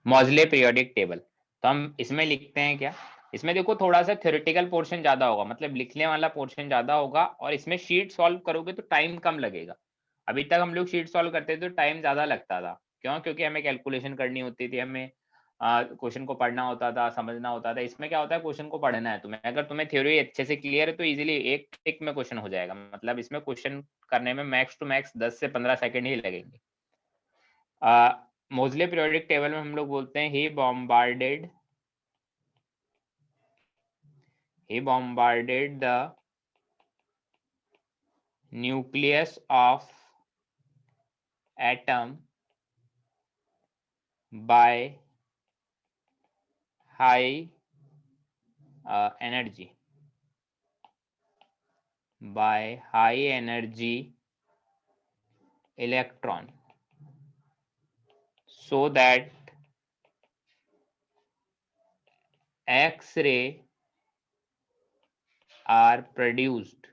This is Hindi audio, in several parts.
मॉजले पीरियोडिक टेबल। तो हम इसमें लिखते हैं क्या, इसमें देखो थोड़ा सा थ्योरेटिकल पोर्शन ज्यादा होगा, मतलब लिखने वाला पोर्शन ज्यादा होगा, और इसमें शीट सॉल्व करोगे तो टाइम कम लगेगा। अभी तक हम लोग शीट सॉल्व करते थे तो टाइम ज्यादा लगता था, क्यों? क्योंकि हमें कैलकुलेशन करनी होती थी, हमें क्वेश्चन को पढ़ना होता था, समझना होता था। इसमें क्या होता है, क्वेश्चन को पढ़ना है तुम्हें, अगर तुम्हें थ्योरी अच्छे से क्लियर है तो इजीली एक टिक में क्वेश्चन हो जाएगा, मतलब इसमें क्वेश्चन करने में मैक्स टू मैक्स 10 से 15 सेकंड ही लगेंगे। मोजले पीरियोडिक टेबल में हम लोग बोलते हैं he bombarded the nucleus of atom by high energy electron so that X-ray are produced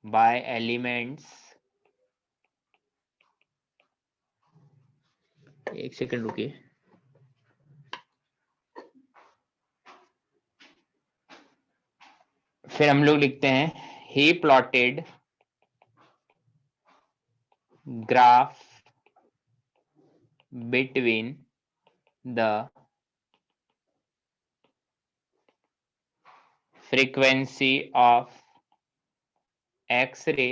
by elements, एक सेकंड रुकिए, फिर हम लोग लिखते हैं he plotted graph between the frequency of X-ray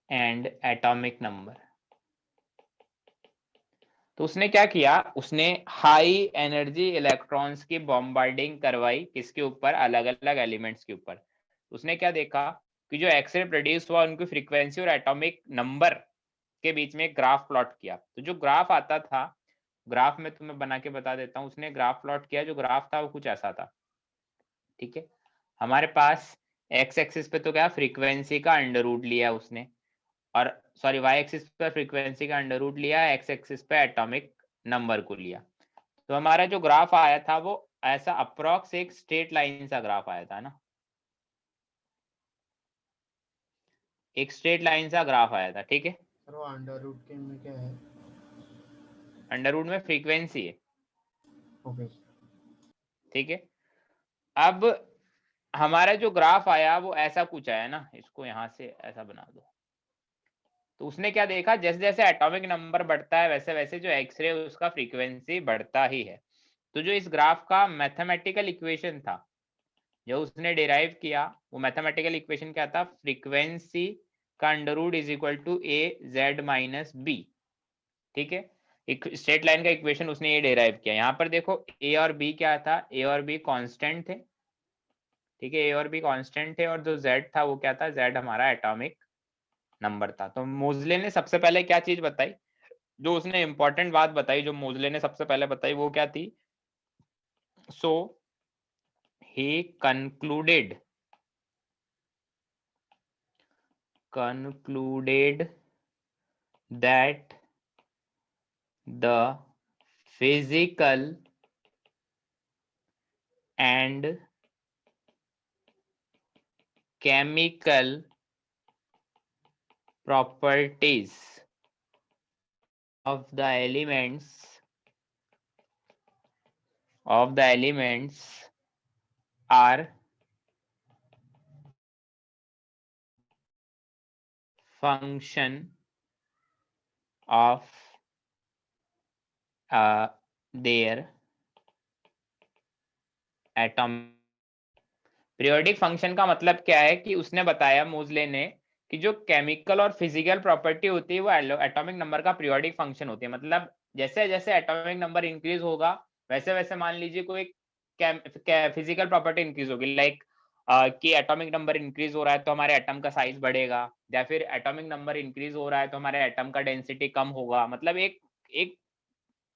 and atomic number। तो उसने क्या किया, उसने हाई एनर्जी इलेक्ट्रॉन्स की बॉम्बार्डिंग करवाई, किसके ऊपर, अलग अलग एलिमेंट्स के ऊपर। उसने क्या देखा कि जो एक्सरे प्रोड्यूस हुआ उनकी फ्रीक्वेंसी और एटॉमिक नंबर के बीच में ग्राफ प्लॉट किया। तो जो ग्राफ आता था, ग्राफ में तुम्हें बना के बता देता हूँ, उसने ग्राफ प्लॉट किया, जो ग्राफ था वो कुछ ऐसा था, ठीक है। हमारे पास एक्स एक्सिस पे तो क्या, फ्रीक्वेंसी का अंडर रूट लिया उसने, और सॉरी वाई एक्सिस पे फ्रीक्वेंसी का अंडर रूट लिया, एक्स एक्सिस पे एटॉमिक नंबर को लिया। तो हमारा जो ग्राफ आया था वो ऐसा अप्रॉक्स एक स्ट्रेट लाइन सा ग्राफ आया था ना, एक स्ट्रेट लाइन सा ग्राफ आया था, ठीक है। सर वो अंडर रूट के में क्या है? अंडर रूट में फ्रीक्वेंसी है, ओके। ठीक है। अब हमारा जो ग्राफ आया वो ऐसा कुछ आया ना, इसको यहां से ऐसा बना दो। तो उसने क्या देखा, जैसे जैसे एटॉमिक नंबर बढ़ता है वैसे वैसे जो एक्सरे उसका फ्रीक्वेंसी बढ़ता ही है। तो जो इस ग्राफ का मैथमेटिकल इक्वेशन था जो उसने डिराइव किया, वो मैथमेटिकल इक्वेशन क्या था, फ्रीक्वेंसी का under root is equal to A Z minus B, ठीक है। एक स्ट्रेट लाइन का इक्वेशन उसने ये डिराइव किया। यहाँ पर देखो ए और बी क्या था, ए और बी कांस्टेंट थे, ठीक है, ए और बी कांस्टेंट थे, और जो जेड था वो क्या था, जेड हमारा एटॉमिक नंबर था। तो मोजले ने सबसे पहले क्या चीज बताई, जो उसने इंपॉर्टेंट बात बताई, जो मोजले ने सबसे पहले बताई वो क्या थी, सो ही concluded that the physical and chemical properties of the elements are function of their atomic। Periodic function का मतलब क्या है कि उसने बताया मोजले ने कि जो केमिकल और फिजिकल प्रॉपर्टी होती है वो एटॉमिक नंबर का पीरियोडिक फंक्शन होती है। मतलब जैसे जैसे एटॉमिक नंबर इंक्रीज होगा वैसे वैसे मान लीजिए कोई फिजिकल प्रॉपर्टी इंक्रीज होगी, लाइक कि एटॉमिक नंबर इंक्रीज हो रहा है तो हमारे एटम का साइज बढ़ेगा, या फिर एटॉमिक नंबर इंक्रीज हो रहा है तो हमारे एटम का डेंसिटी कम होगा। मतलब एक एक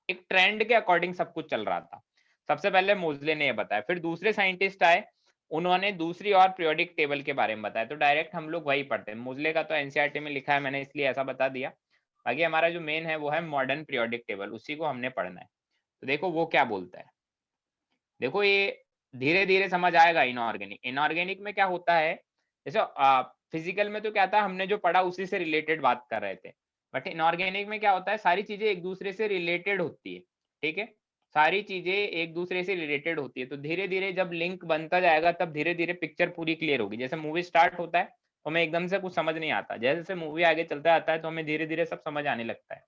एक ट्रेंड के अकॉर्डिंग सब कुछ चल रहा था। सबसे पहले मोजले ने ये बताया, फिर दूसरे साइंटिस्ट आए, उन्होंने दूसरी और पीरियोडिक टेबल के बारे में बताया। तो डायरेक्ट हम लोग वही पढ़ते हैं, मोजले का तो एनसीईआरटी में लिखा है, मैंने इसलिए ऐसा बता दिया। बाकी हमारा जो मेन है वो है मॉडर्न पीरियोडिक टेबल, उसी को हमने पढ़ना है। तो देखो वो क्या बोलता है, देखो ये धीरे धीरे समझ आएगा। इनऑर्गेनिक, इनऑर्गेनिक में क्या होता है, जैसे फिजिकल में तो क्या था, हमने जो पढ़ा उसी से रिलेटेड बात कर रहे थे। बट इनऑर्गेनिक में क्या होता है, सारी चीजें एक दूसरे से रिलेटेड होती है, ठीक है, सारी चीजें एक दूसरे से रिलेटेड होती है। तो धीरे धीरे जब लिंक बनता जाएगा तब धीरे धीरे पिक्चर पूरी क्लियर होगी। जैसे मूवी स्टार्ट होता है तो हमें एकदम से कुछ समझ नहीं आता, जैसे जैसे मूवी आगे चलता आता है तो हमें धीरे धीरे सब समझ आने लगता है।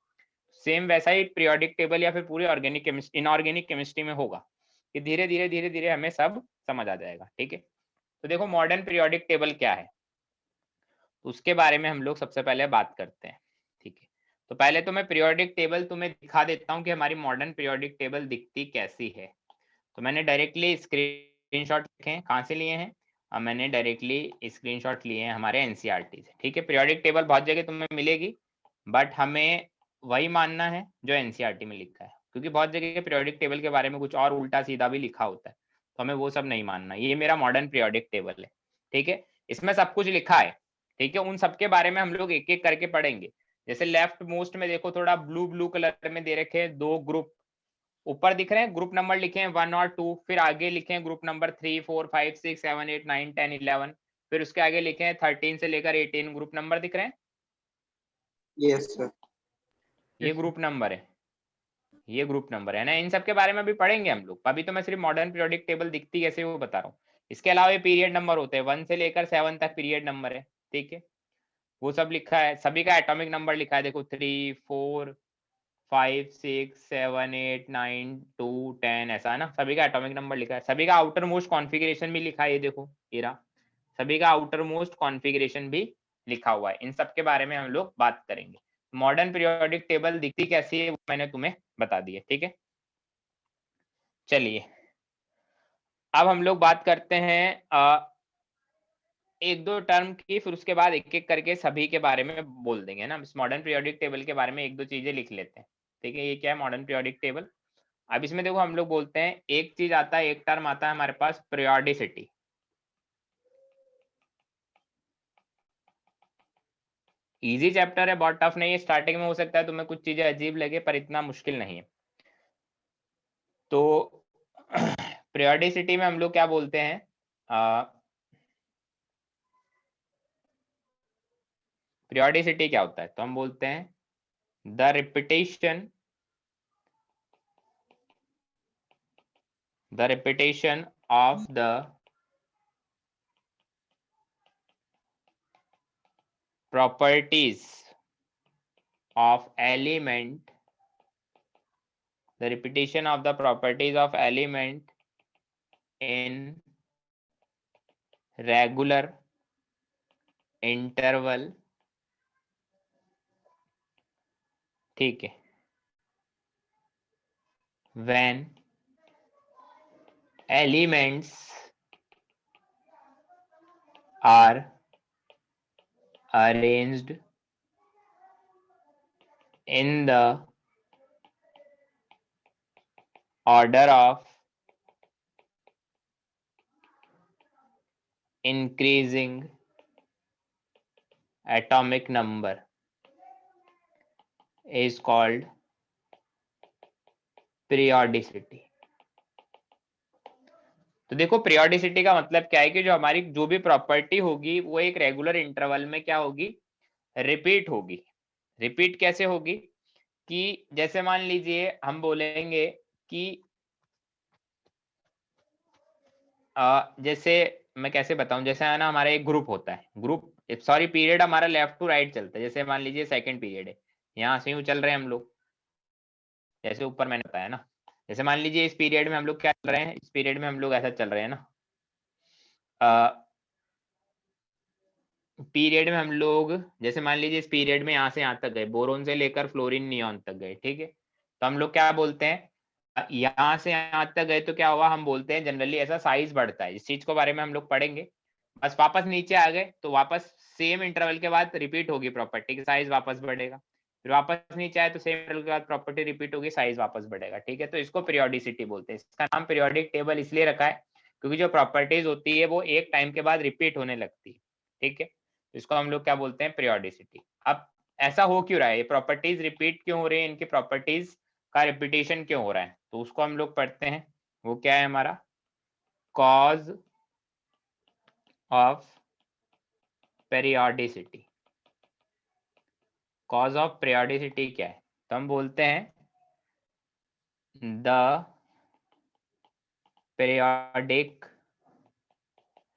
सेम वैसा ही पीरियोडिक टेबल या फिर पूरी ऑर्गेनिक केमिस्ट्री, इनऑर्गेनिक केमिस्ट्री में होगा कि धीरे धीरे हमें सब समझ आ जाएगा, ठीक है। तो देखो मॉडर्न पीरियोडिक टेबल क्या है, उसके बारे में हम लोग सबसे पहले बात करते हैं, ठीक है। तो पहले तो मैं पीरियोडिक टेबल तुम्हें दिखा देता हूँ कि हमारी मॉडर्न पीरियोडिक टेबल दिखती कैसी है। तो मैंने डायरेक्टली स्क्रीनशॉट लिखे, कहाँ से लिए हैं, मैंने डायरेक्टली स्क्रीनशॉट लिए हैं हमारे एनसीईआरटी से, ठीक है। पीरियोडिक टेबल बहुत जगह तुम्हें मिलेगी, बट हमें वही मानना है जो एनसीईआरटी में लिखा है, क्योंकि बहुत जगह पीरियोडिक टेबल के बारे में कुछ और उल्टा सीधा भी लिखा होता है, तो हमें वो सब नहीं मानना। ये मेरा मॉडर्न पीरियोडिक टेबल है, ठीक है, इसमें सब कुछ लिखा है, ठीक है। उन सब के बारे में हम लोग एक एक करके पढ़ेंगे। जैसे लेफ्ट मोस्ट में देखो थोड़ा ब्लू ब्लू कलर में दे रखे हैं दो ग्रुप, ऊपर दिख रहे हैं ग्रुप नंबर लिखे हैं 1 और 2, फिर आगे लिखे हैं ग्रुप नंबर 3 4 5 6 7 8 9 10 11, फिर उसके आगे लिखे हैं 13 से लेकर 18 ग्रुप नंबर दिख रहे हैं। Yes sir. ये ग्रुप नंबर है, ये ग्रुप नंबर है ना। इन सब के बारे में भी पढ़ेंगे हम लोग, अभी तो मैं सिर्फ मॉडर्न पीरियोडिक टेबल दिखती कैसे वो बता रहा हूँ। इसके अलावा ये पीरियड नंबर होते हैं 1 से लेकर 7 तक पीरियड नंबर है, ठीक है, वो सब लिखा है। सभी का एटॉमिक नंबर लिखा है, देखो 3 4 5 6 7 8 9 2 10 ऐसा है ना, सभी का एटॉमिक नंबर लिखा है। सभी का आउटर मोस्ट कॉन्फ़िगरेशन भी लिखा है, ये देखो ये रहा, सभी का आउटर मोस्ट कॉन्फ़िगरेशन भी लिखा हुआ है। इन सब के बारे में हम लोग बात करेंगे। मॉडर्न पीरियोडिक टेबल दिखती कैसी है वो मैंने तुम्हें बता दी है, ठीक है। चलिए अब हम लोग बात करते हैं एक दो टर्म की, फिर उसके बाद एक एक करके सभी के बारे में बोल देंगे ना। इस मॉडर्न पीरियोडिक टेबल के बारे में एक दो चीजें लिख लेते हैं, ठीक है। ये क्या है मॉडर्न पीरियोडिक टेबल। अब इसमें देखो हम लोग बोलते हैं एक चीज आता है, एक टर्म आता है हमारे पास पीरियोडिसिटी। इजी चैप्टर है, बहुत टफ नहीं है। स्टार्टिंग में हो सकता है तुम्हें कुछ चीजें अजीब लगे पर इतना मुश्किल नहीं है। तो पीरियोडिसिटी में हम लोग क्या बोलते हैं, पीरियोडिसिटी क्या होता है, तो हम बोलते हैं the repetition of the properties of element, the repetition of the properties of element in regular interval, ठीक है, when elements are arranged in the order of increasing atomic number is called periodicity। तो देखो पीरियोडिसिटी का मतलब क्या है कि जो हमारी जो भी प्रॉपर्टी होगी वो एक रेगुलर इंटरवल में क्या होगी, रिपीट होगी। रिपीट कैसे होगी कि जैसे मान लीजिए हम बोलेंगे कि जैसे मैं कैसे बताऊं, जैसे है ना हमारा एक ग्रुप होता है, ग्रुप सॉरी पीरियड हमारा लेफ्ट टू राइट चलता है। जैसे मान लीजिए सेकंड पीरियड है, यहाँ से यूं चल रहे हैं हम लोग, जैसे ऊपर मैंने बताया ना। जैसे मान लीजिए इस पीरियड में हम लोग क्या चल रहे हैं, इस पीरियड में हम लोग ऐसा चल रहे हैं ना, पीरियड में हम लोग जैसे मान लीजिए इस पीरियड में यहाँ से यहाँ तक गए, बोरोन से लेकर फ्लोरीन नियॉन तक गए, ठीक है। तो हम लोग क्या बोलते हैं, यहाँ से यहाँ तक गए तो क्या हुआ, हम बोलते हैं जनरली ऐसा साइज बढ़ता है। इस चीज के बारे में हम लोग पढ़ेंगे। बस वापस नीचे आ गए तो वापस सेम इंटरवल के बाद रिपीट होगी प्रॉपर्टी की, साइज वापस बढ़ेगा। फिर वापस नीचे आए तो सेम इंटरवल के बाद प्रॉपर्टी रिपीट होगी, साइज वापस बढ़ेगा, ठीक है। तो इसको पीरियोडिसिटी बोलते हैं। इसका नाम पीरियोडिक टेबल इसलिए रखा है क्योंकि जो प्रॉपर्टीज होती है वो एक टाइम के बाद रिपीट होने लगती है, ठीक है। इसको हम लोग क्या बोलते हैं, पीरियोडिसिटी। अब ऐसा हो क्यों रहा है, ये प्रॉपर्टीज रिपीट क्यों हो रही है, इनकी प्रॉपर्टीज का रिपीटेशन क्यों हो रहा है, तो उसको हम लोग पढ़ते हैं। वो क्या है हमारा, cause of periodicity. Cause of periodicity क्या है? तो हम बोलते हैं the periodic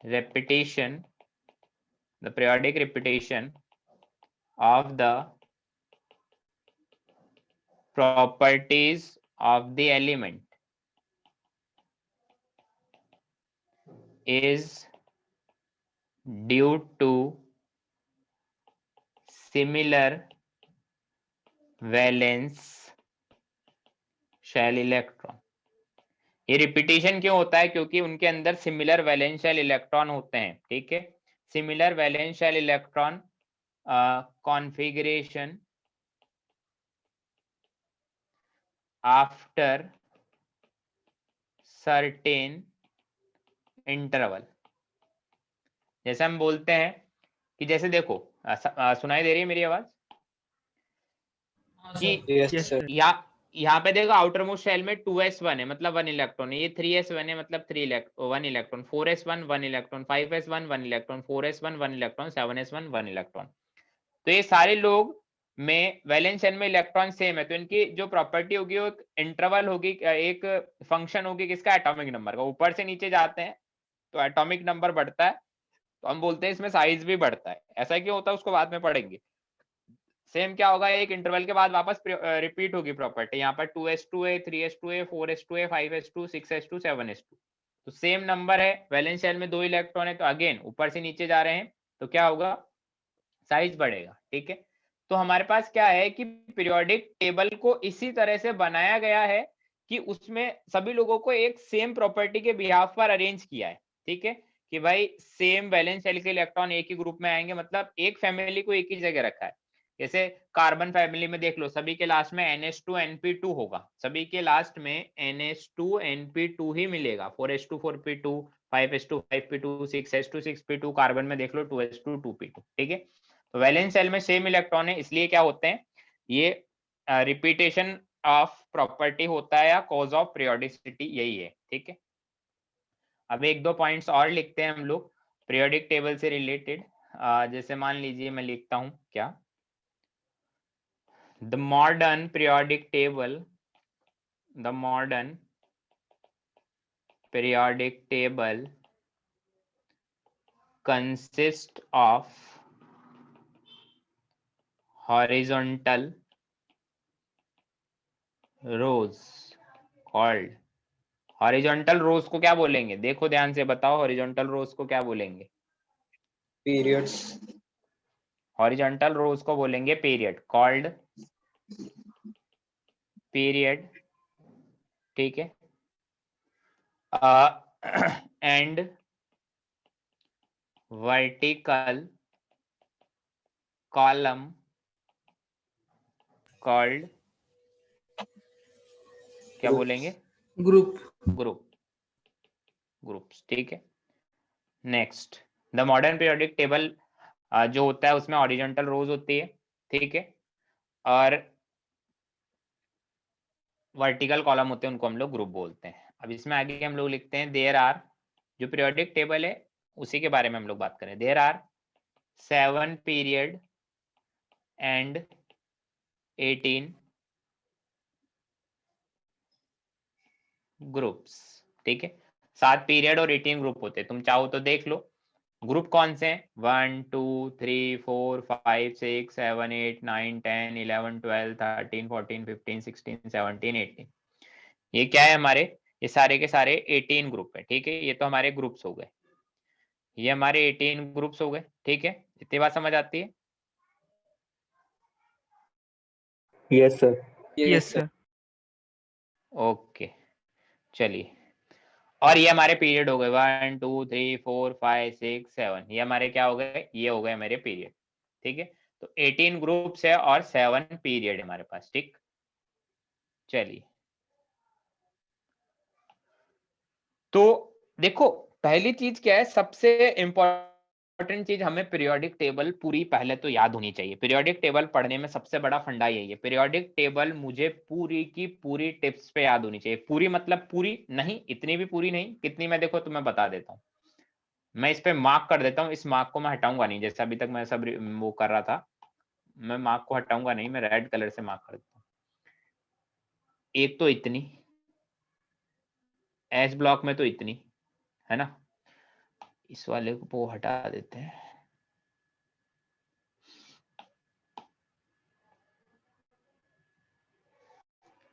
repetition of the properties of the element is due to similar valence shell electron. ये रिपीटेशन क्यों होता है? क्योंकि उनके अंदर सिमिलर वैलेंस शेल इलेक्ट्रॉन होते हैं, ठीक है। Similar valence shell electron configuration after certain interval. जैसे हम बोलते हैं कि जैसे देखो, सुनाई दे रही है मेरी आवाज? कि Yes, sir. यहाँ पे देखो आउटर मोस्ट शेल में 2s1 है, मतलब 1 इलेक्ट्रॉन है। ये 3s1 है, मतलब 1 electron. 4s1 1 electron, 5s1 1 electron, 4s1 1 electron, 7s1 1 electron. तो ये सारे लोग में वैलेंस शेल में इलेक्ट्रॉन सेम है, तो इनकी जो प्रॉपर्टी होगी वो इंटरवल होगी, एक फंक्शन होगी किसका? एटॉमिक नंबर का। ऊपर से नीचे जाते हैं तो एटॉमिक नंबर बढ़ता है, तो हम बोलते हैं इसमें साइज भी बढ़ता है। ऐसा क्यों होता है उसको बाद में पढ़ेंगे। सेम क्या होगा, एक इंटरवल के बाद वापस रिपीट होगी प्रॉपर्टी। यहाँ पर 2s2 3s2 4s2 5s2 6s2 7s2, तो सेम नंबर है। वैलेंस शेल में 2 इलेक्ट्रॉन है, तो अगेन ऊपर से नीचे जा रहे हैं तो क्या होगा? साइज बढ़ेगा, ठीक है। तो हमारे पास क्या है कि पीरियोडिक टेबल को इसी तरह से बनाया गया है कि उसमें सभी लोगों को एक सेम प्रॉपर्टी के बिहाफ पर अरेंज किया है, ठीक है। कि भाई सेम वैलेंस शेल के इलेक्ट्रॉन एक ही ग्रुप में आएंगे, मतलब एक फैमिली को एक ही जगह रखा है। जैसे कार्बन फैमिली में देख लो, सभी के लास्ट में NH2 NP2 होगा, सभी के लास्ट में NH2 NP2 ही मिलेगा। 4s2 4p2 5s2 5p2 6s2 6p2, carbon में देख लो 2s2 2p2, ठीक है। तो वैलेंस शेल में सेम इलेक्ट्रॉन है, इसलिए क्या होते हैं ये रिपीटेशन ऑफ प्रॉपर्टी होता है, या कॉज ऑफ पीरियोडिसिटी यही है, ठीक है। अब एक दो पॉइंट्स और लिखते हैं हम लोग पीरियोडिक टेबल से रिलेटेड। जैसे मान लीजिए मैं लिखता हूं क्या, the modern periodic table consist of horizontal rows called, horizontal rows को क्या बोलेंगे? देखो ध्यान से बताओ, हॉरिजॉन्टल रोज को क्या बोलेंगे? Periods. हॉरिजॉन्टल रोज को बोलेंगे पीरियड, कॉल्ड पीरियड, ठीक है। एंड वर्टिकल कॉलम कॉल्ड क्या बोलेंगे? ग्रुप्स, ठीक है। Next, the modern periodic table जो होता है उसमें हॉरिजॉन्टल रोज होती है, ठीक है, और वर्टिकल कॉलम होते हैं, उनको हम लोग ग्रुप बोलते हैं। अब इसमें आगे हम लोग लिखते हैं देयर आर, जो पीरियोडिक टेबल है उसी के बारे में हम लोग बात करें। There are 7 period and 18 groups, ठीक है। 7 पीरियड और 18 ग्रुप होते हैं। तुम चाहो तो देख लो ग्रुप कौन से हैं। 1 2 3 4 5 6 7 8 9 10 11 12 13 14 15 16 17 18, ये क्या है हमारे? ये सारे के सारे 18 ग्रुप है, ठीक है। ये तो हमारे ग्रुप्स हो गए, ये हमारे 18 ग्रुप्स हो गए, ठीक है। इतनी बात समझ आती है? Yes, sir. Yes, sir. Okay, चलिए। और ये हमारे पीरियड हो गए 1 2 3 4 5 6 7, ये हमारे क्या हो गए? ये हो गए हमारे पीरियड, ठीक है। तो 18 ग्रुप्स है और 7 पीरियड हमारे पास, ठीक। चलिए, तो देखो पहली चीज क्या है, सबसे इंपॉर्टेंट चीज, हमें पीरियोडिक टेबल पूरी पहले तो याद होनी चाहिए। पीरियोडिक टेबल पढ़ने में सबसे बड़ा फंडा यही है, पीरियोडिक टेबल मुझे पूरी की पूरी टिप्स पे याद होनी चाहिए। पूरी मतलब पूरी नहीं, इतनी भी पूरी नहीं, कितनी मैं देखो तुम्हें बता देता हूँ। मैं इस पे मार्क कर देता हूँ, इस मार्क को मैं हटाऊंगा नहीं, जैसे अभी तक मैं सब वो कर रहा था, मैं मार्क को हटाऊंगा नहीं, मैं रेड कलर से मार्क कर देता हूँ। एक तो इतनी, एस ब्लॉक में तो इतनी है ना, इस वाले को हटा देते हैं।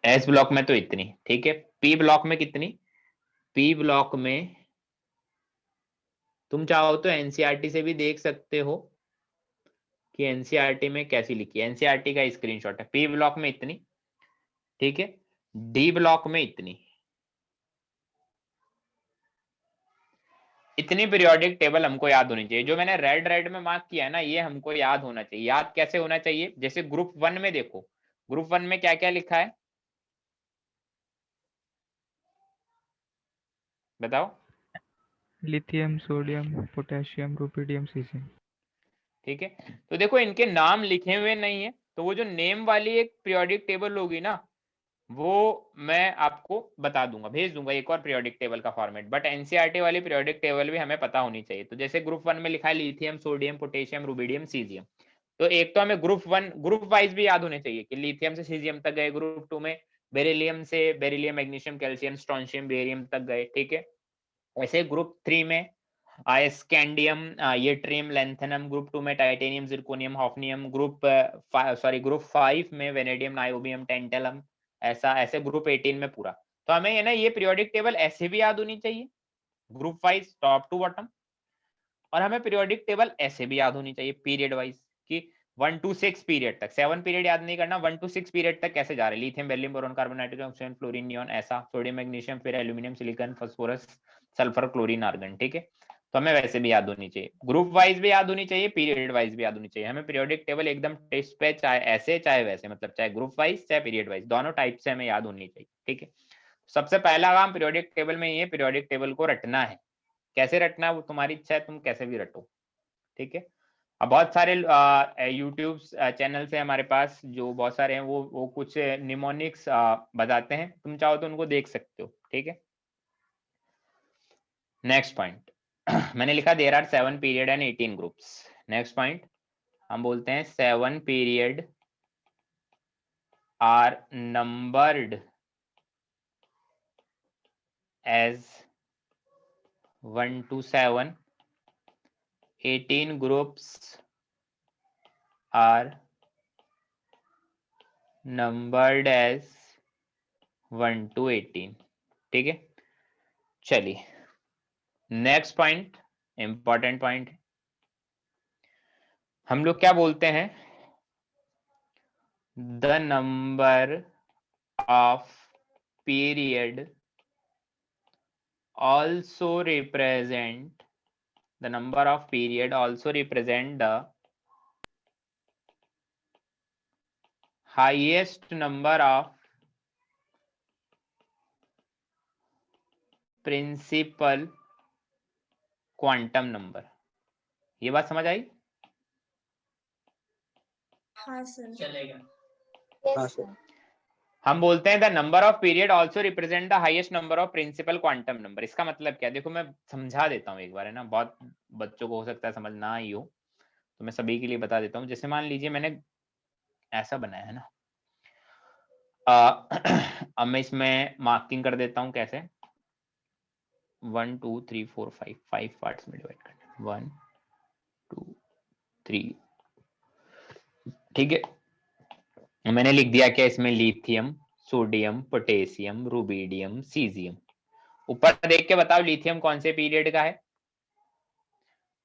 एस ब्लॉक में तो इतनी, ठीक है। पी ब्लॉक में कितनी, पी ब्लॉक में तुम चाहो तो एनसीईआरटी से भी देख सकते हो कि एनसीईआरटी में कैसी लिखी है। एनसीईआरटी का स्क्रीनशॉट है। पी ब्लॉक में इतनी, ठीक है। डी ब्लॉक में इतनी, इतनी पीरियोडिक टेबल हमको याद होनी चाहिए। जो मैंने रेड रेड में मार्क किया है ना, ये हमको याद होना चाहिए। याद कैसे होना चाहिए, जैसे ग्रुप 1 में देखो, ग्रुप 1 में क्या क्या लिखा है बताओ। Lithium, sodium, potassium, rubidium, caesium. ठीक है, तो देखो इनके नाम लिखे हुए नहीं है, तो वो जो नेम वाली एक पीरियोडिक टेबल होगी ना, वो मैं आपको बता दूंगा, भेज दूंगा एक और पीरियोडिक टेबल का फॉर्मेट। बट एनसीईआरटी वाली पीरियोडिक टेबल भी हमें पता होनी चाहिए। तो जैसे ग्रुप 1 में लिखा है lithium, sodium, potassium, rubidium, caesium, तो एक तो हमें ग्रुप 1 ग्रुप वाइज भी याद होने चाहिए कि लिथियम से सीजियम तक गए। ग्रुप 2 में बेरिलियम से beryllium, magnesium, calcium, strontium, barium तक गए, ठीक है। वैसे ग्रुप 3 में स्कैंडियम, यट्रियम, लैंथेनम। ग्रुप 2 में टाइटेनियम, जिरकोनियम, हॉफनियम। ग्रुप 5 में वेनेडियम, नायोबियम, टेंटलम। ऐसा ऐसे ग्रुप 18 में पूरा। तो हमें ना ये पीरियोडिक टेबल ऐसे भी याद होनी चाहिए, group wise top to bottom. और हमें पीरियोडिक टेबल ऐसे भी याद होनी चाहिए पीरियड वाइज कि 1 to 6 पीरियड तक। 7 पीरियड याद नहीं करना, 1 to 6 पीरियड तक कैसे जा रहे हैं। Lithium, beryllium, boron, carbon, nitrogen, oxygen, fluorine, neon, ऐसा। सोडियम, मैग्नीशियम, फिर aluminium, silicon, phosphorus, sulphur, chlorine, argon, ठीक है। तो हमें वैसे भी याद होनी चाहिए, ग्रुप वाइज भी याद होनी चाहिए, पीरियड वाइज भी याद होनी चाहिए। हमें पीरियोडिक टेबल एकदम टेस्ट पे, चाहे ऐसे चाहे वैसे, मतलब चाहे ग्रुप वाइज चाहे पीरियड वाइज, दोनों टाइप से हमें याद होनी चाहिए, ठीक है। सबसे पहला काम पीरियोडिक टेबल में ये पीरियोडिक टेबल को रटना है। कैसे रटना है वो तुम्हारी इच्छा है, तुम कैसे भी रटो, ठीक है। अब बहुत सारे यूट्यूब चैनल है हमारे पास, जो बहुत सारे हैं, वो कुछ निमोनिक्स बताते हैं, तुम चाहो तो उनको देख सकते हो, ठीक है। नेक्स्ट पॉइंट मैंने लिखा there are 7 period and 18 groups. Next point हम बोलते हैं 7 period are numbered as 1 to 7, 18 groups are numbered as 1 to 18, ठीक है। चलिए नेक्स्ट पॉइंट, इंपॉर्टेंट पॉइंट, हम लोग क्या बोलते हैं, the number of period also represent the number of period also represent the highest number of principal quantum number। ये बात समझ आई? हाँ सर। चलेगा। हाँ सर। हम बोलते हैं the number of period also represent the highest number of principal quantum number. इसका मतलब क्या, देखो मैं समझा देता हूँ एक बार, है ना, बहुत बच्चों को हो सकता है समझ ना आई हो, तो मैं सभी के लिए बता देता हूँ। जैसे मान लीजिए मैंने ऐसा बनाया है ना, अब मैं इसमें मार्किंग कर देता हूँ कैसे, 1 2 3 4 5 पार्ट्स में डिवाइड करना, 1 2 3, ठीक है। मैंने लिख दिया क्या इसमें, lithium, sodium, potassium, rubidium, caesium. ऊपर देख के बताओ लिथियम कौन से पीरियड का है।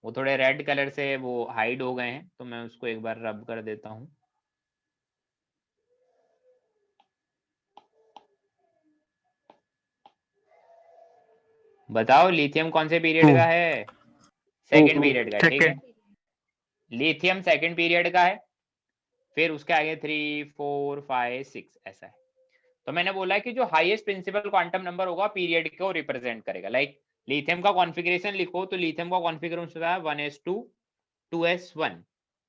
वो थोड़े रेड कलर से वो हाइड हो गए हैं, तो मैं उसको एक बार रब कर देता हूं। बताओ लिथियम कौन से पीरियड का है, सेकंड पीरियड का, ठीक है। लिथियम सेकंड पीरियड का है, फिर उसके आगे 3 4 5 6 ऐसा है। तो मैंने बोला कि जो हाईएस्ट प्रिंसिपल क्वांटम नंबर होगा पीरियड को रिप्रेजेंट करेगा। लाइक लिथियम का कॉन्फ़िगरेशन लिखो तो लिथियम का कॉन्फ़िगरेशन होता है 1s2 2s1।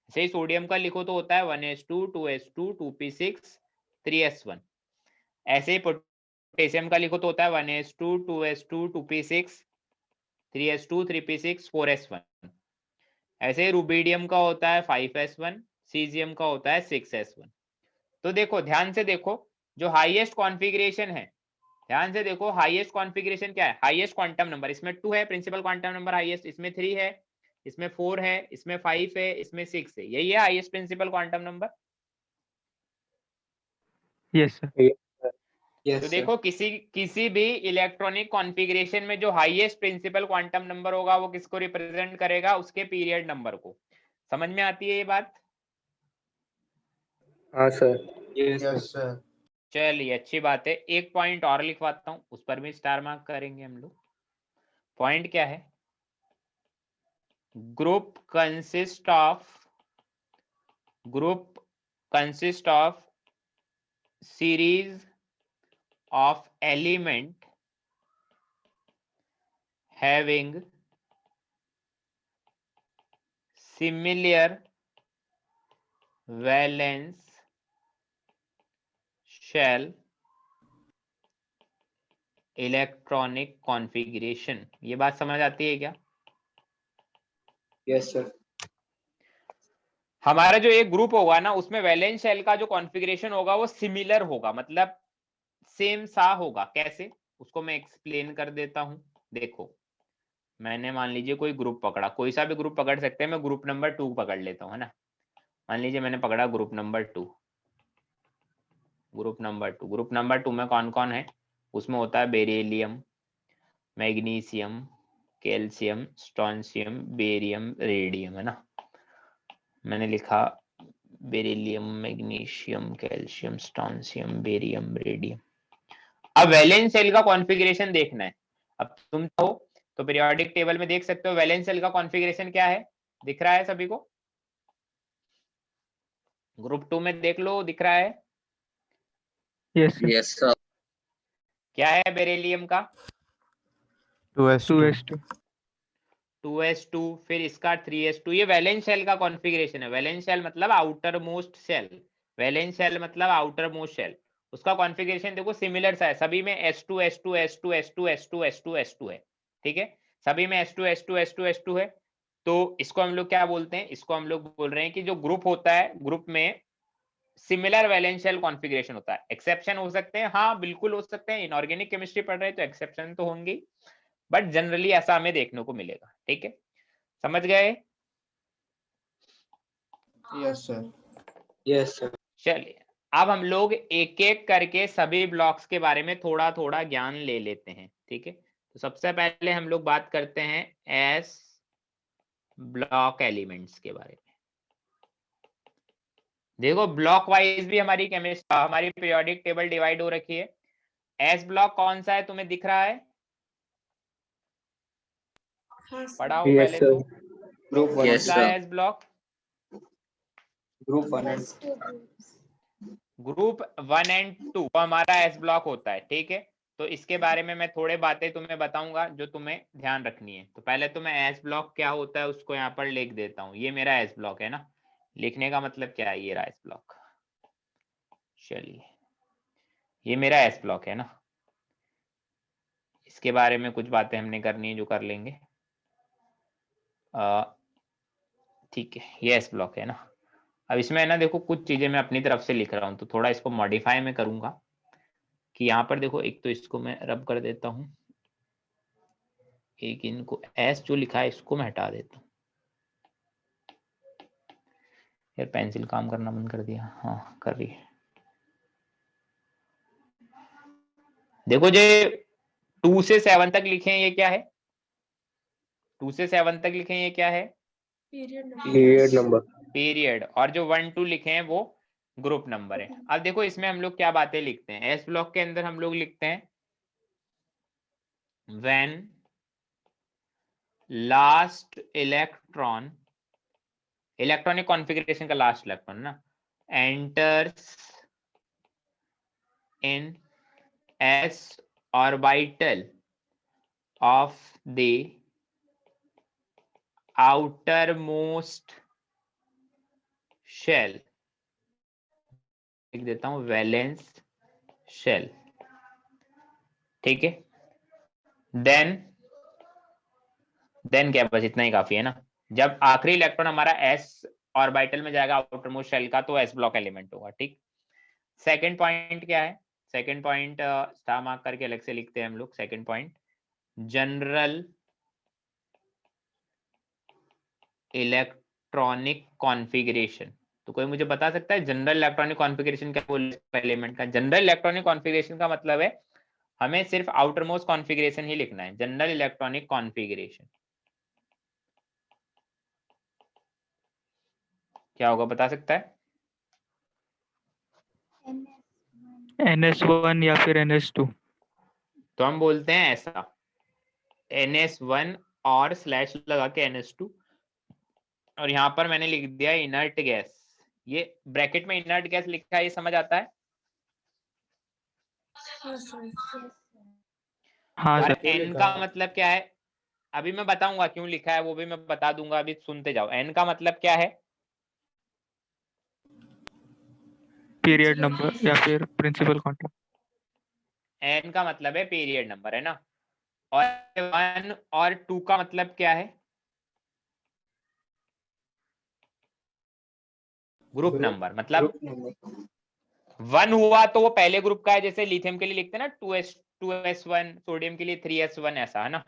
से सोडियम का लिखो तो होता है 1s2 2s2 2p6 3s1। ऐसे ही पोटेशियम का लिखो तो होता है 1s2 2s2 2p6 3s2 3p6 4s1। ऐसे ही रुबिडियम का होता है 5s1 सीजियम का होता है 6s1। तो देखो ध्यान से देखो, जो हाईएस्ट कॉन्फ़िगरेशन है, ध्यान से देखो हाईएस्ट कॉन्फ़िगरेशन क्या है, हाईएस्ट क्वांटम नंबर इसमें 2 है, प्रिंसिपल क्वांटम नंबर हाईएस्ट, इसमें 3 है, इसमें 4 है, इसमें 5 है, इसमें 6 है, यही है highest principal quantum number. Yes, sir. Yes, तो sir. देखो किसी भी इलेक्ट्रॉनिक कॉन्फ़िगरेशन में जो हाईएस्ट प्रिंसिपल क्वांटम नंबर होगा वो किसको रिप्रेजेंट करेगा, उसके पीरियड नंबर को। समझ में आती है ये बात? हाँ sir. Yes, sir. Yes sir. चलिए अच्छी बात है, एक पॉइंट और लिखवाता हूं, उस पर भी स्टार मार्क करेंगे हम लोग। पॉइंट क्या है, group consist of series of element having similar valence shell electronic configuration. ये बात समझ आती है क्या? Yes, sir. हमारा जो एक ग्रुप होगा ना, उसमें वैलेंस शेल का जो कॉन्फ़िगरेशन होगा वो सिमिलर होगा, मतलब सेम सा होगा। कैसे, उसको मैं एक्सप्लेन कर देता हूं। देखो मैंने मान लीजिए कोई ग्रुप पकड़ा, कोई सा भी ग्रुप पकड़ सकते हैं, मैं ग्रुप नंबर 2 पकड़ लेता हूँ, है ना। मान लीजिए मैंने पकड़ा ग्रुप नंबर 2। ग्रुप नंबर 2 में कौन कौन है, उसमें होता है beryllium, magnesium, calcium, strontium, barium, radium, है ना। मैंने लिखा beryllium, magnesium, calcium, strontium, barium, radium. अब वैलेंस शेल का कॉन्फ़िगरेशन देखना है। अब तुम तो पीरियोडिक टेबल में देख सकते हो वैलेंस शेल का कॉन्फ़िगरेशन क्या है, दिख रहा है सभी को? ग्रुप 2 में देख लो, दिख रहा है? Yes, sir. Yes, sir. क्या है बेरिलियम का? 2s2. 2s2, फिर इसका 3s2। ये वैलेंस शेल का कॉन्फ़िगरेशन है। वैलेंस शेल मतलब outermost shell, valence shell मतलब आउटर मोस्ट शेल। उसका कॉन्फ़िगरेशन देखो सिमिलर सा है, सभी में s2 s2 s2 s2 s2 s2 s2 है, ठीक है। सभी में s2 s2 s2 s2 है। तो इसको हम लोग क्या बोलते हैं, इसको हम लोग बोल रहे हैं कि जो ग्रुप होता है, ग्रुप में सिमिलर वैलेंस शेल कॉन्फ़िगरेशन होता है। एक्सेप्शन हो सकते हैं, हाँ बिल्कुल हो सकते हैं, इनऑर्गेनिक केमिस्ट्री पढ़ रहे हैं तो एक्सेप्शन तो होंगे, बट जनरली ऐसा हमें देखने को मिलेगा, ठीक है। समझ गए? Yes sir. Yes, sir. चलिए अब हम लोग एक एक करके सभी ब्लॉक्स के बारे में थोड़ा थोड़ा ज्ञान ले लेते हैं, ठीक है। तो सबसे पहले हम लोग बात करते हैं एस ब्लॉक एलिमेंट्स के बारे में। देखो ब्लॉक वाइज भी हमारी पीरियोडिक टेबल डिवाइड हो रखी है। एस ब्लॉक कौन सा है, तुम्हें दिख रहा है? पढ़ा हो Yes, पहले sir. तो। Group 1 कौन and सा है S block? Group 1 and group 1 and 2 हमारा एस ब्लॉक होता है, ठीक है। तो इसके बारे में मैं थोड़े बातें तुम्हें बताऊंगा जो तुम्हें ध्यान रखनी है। तो पहले तो मैं एस ब्लॉक क्या होता है उसको यहाँ पर लिख देता हूँ। ये मेरा एस ब्लॉक है ना, लिखने का मतलब क्या है, ये रहा एस ब्लॉक। चलिए ये मेरा एस ब्लॉक है ना, इसके बारे में कुछ बातें हमने करनी है जो कर लेंगे, ठीक है। ये एस ब्लॉक है ना। अब इसमें है ना देखो कुछ चीजें मैं अपनी तरफ से लिख रहा हूँ, तो थोड़ा इसको मॉडिफाई में करूंगा कि यहाँ पर देखो, एक तो इसको मैं रब कर देता हूँ, एक इनको एस जो लिखा है इसको मैं हटा देता हूँ। यार पेंसिल काम करना बंद कर दिया, हाँ कर रही है। देखो जो 2 से 7 तक लिखे हैं ये क्या है, 2 से 7 तक लिखे हैं ये क्या है, period number. पीरियड। और जो 1 2 लिखे हैं वो ग्रुप नंबर है। अब देखो इसमें हम लोग क्या बातें लिखते हैं, एस ब्लॉक के अंदर हम लोग लिखते हैं when last electron, electronic configuration का लास्ट इलेक्ट्रॉन ना, enters in S orbital of the outermost shell, लिख देता हूं वैलेंस शेल, ठीक है। देन क्या, बस इतना ही काफी है ना। जब आखिरी इलेक्ट्रॉन हमारा एस ऑर्बिटल में जाएगा आउटर मोस्ट शेल का, तो एस ब्लॉक एलिमेंट होगा। ठीक, सेकंड पॉइंट क्या है? सेकंड पॉइंट स्टार मार्क करके अलग से लिखते हैं हम लोग। Second point, general electronic configuration. तो कोई मुझे बता सकता है जनरल इलेक्ट्रॉनिक कॉन्फ़िगरेशन क्या बोलते एलिमेंट का? जनरल इलेक्ट्रॉनिक कॉन्फ़िगरेशन का मतलब है हमें सिर्फ आउटर मोस्ट कॉन्फ़िगरेशन ही लिखना है। जनरल इलेक्ट्रॉनिक कॉन्फ़िगरेशन क्या होगा, बता सकता है? NS1 या फिर NS2। तो हम बोलते हैं ऐसा, NS1 और स्लैश लगा के NS2, और यहाँ पर मैंने लिख दिया इनर्ट गैस। ये ब्रैकेट में इनर्ट गैस लिखा है, ये समझ आता है? हाँ और सर। N का मतलब क्या है? अभी मैं बताऊंगा क्यों लिखा है, वो भी मैं बता दूंगा, अभी सुनते जाओ। N का मतलब क्या है? पीरियड नंबर या फिर प्रिंसिपल क्वांटम। N का मतलब है पीरियड नंबर, है ना? और 1 और 2 का मतलब क्या है? Group number. मतलब ग्रुप नंबर 1 हुआ तो वो पहले ग्रुप का है, जैसे लिथियम के लिए लिखते हैं ना 2s1, सोडियम के लिए 3s1, ऐसा है ना?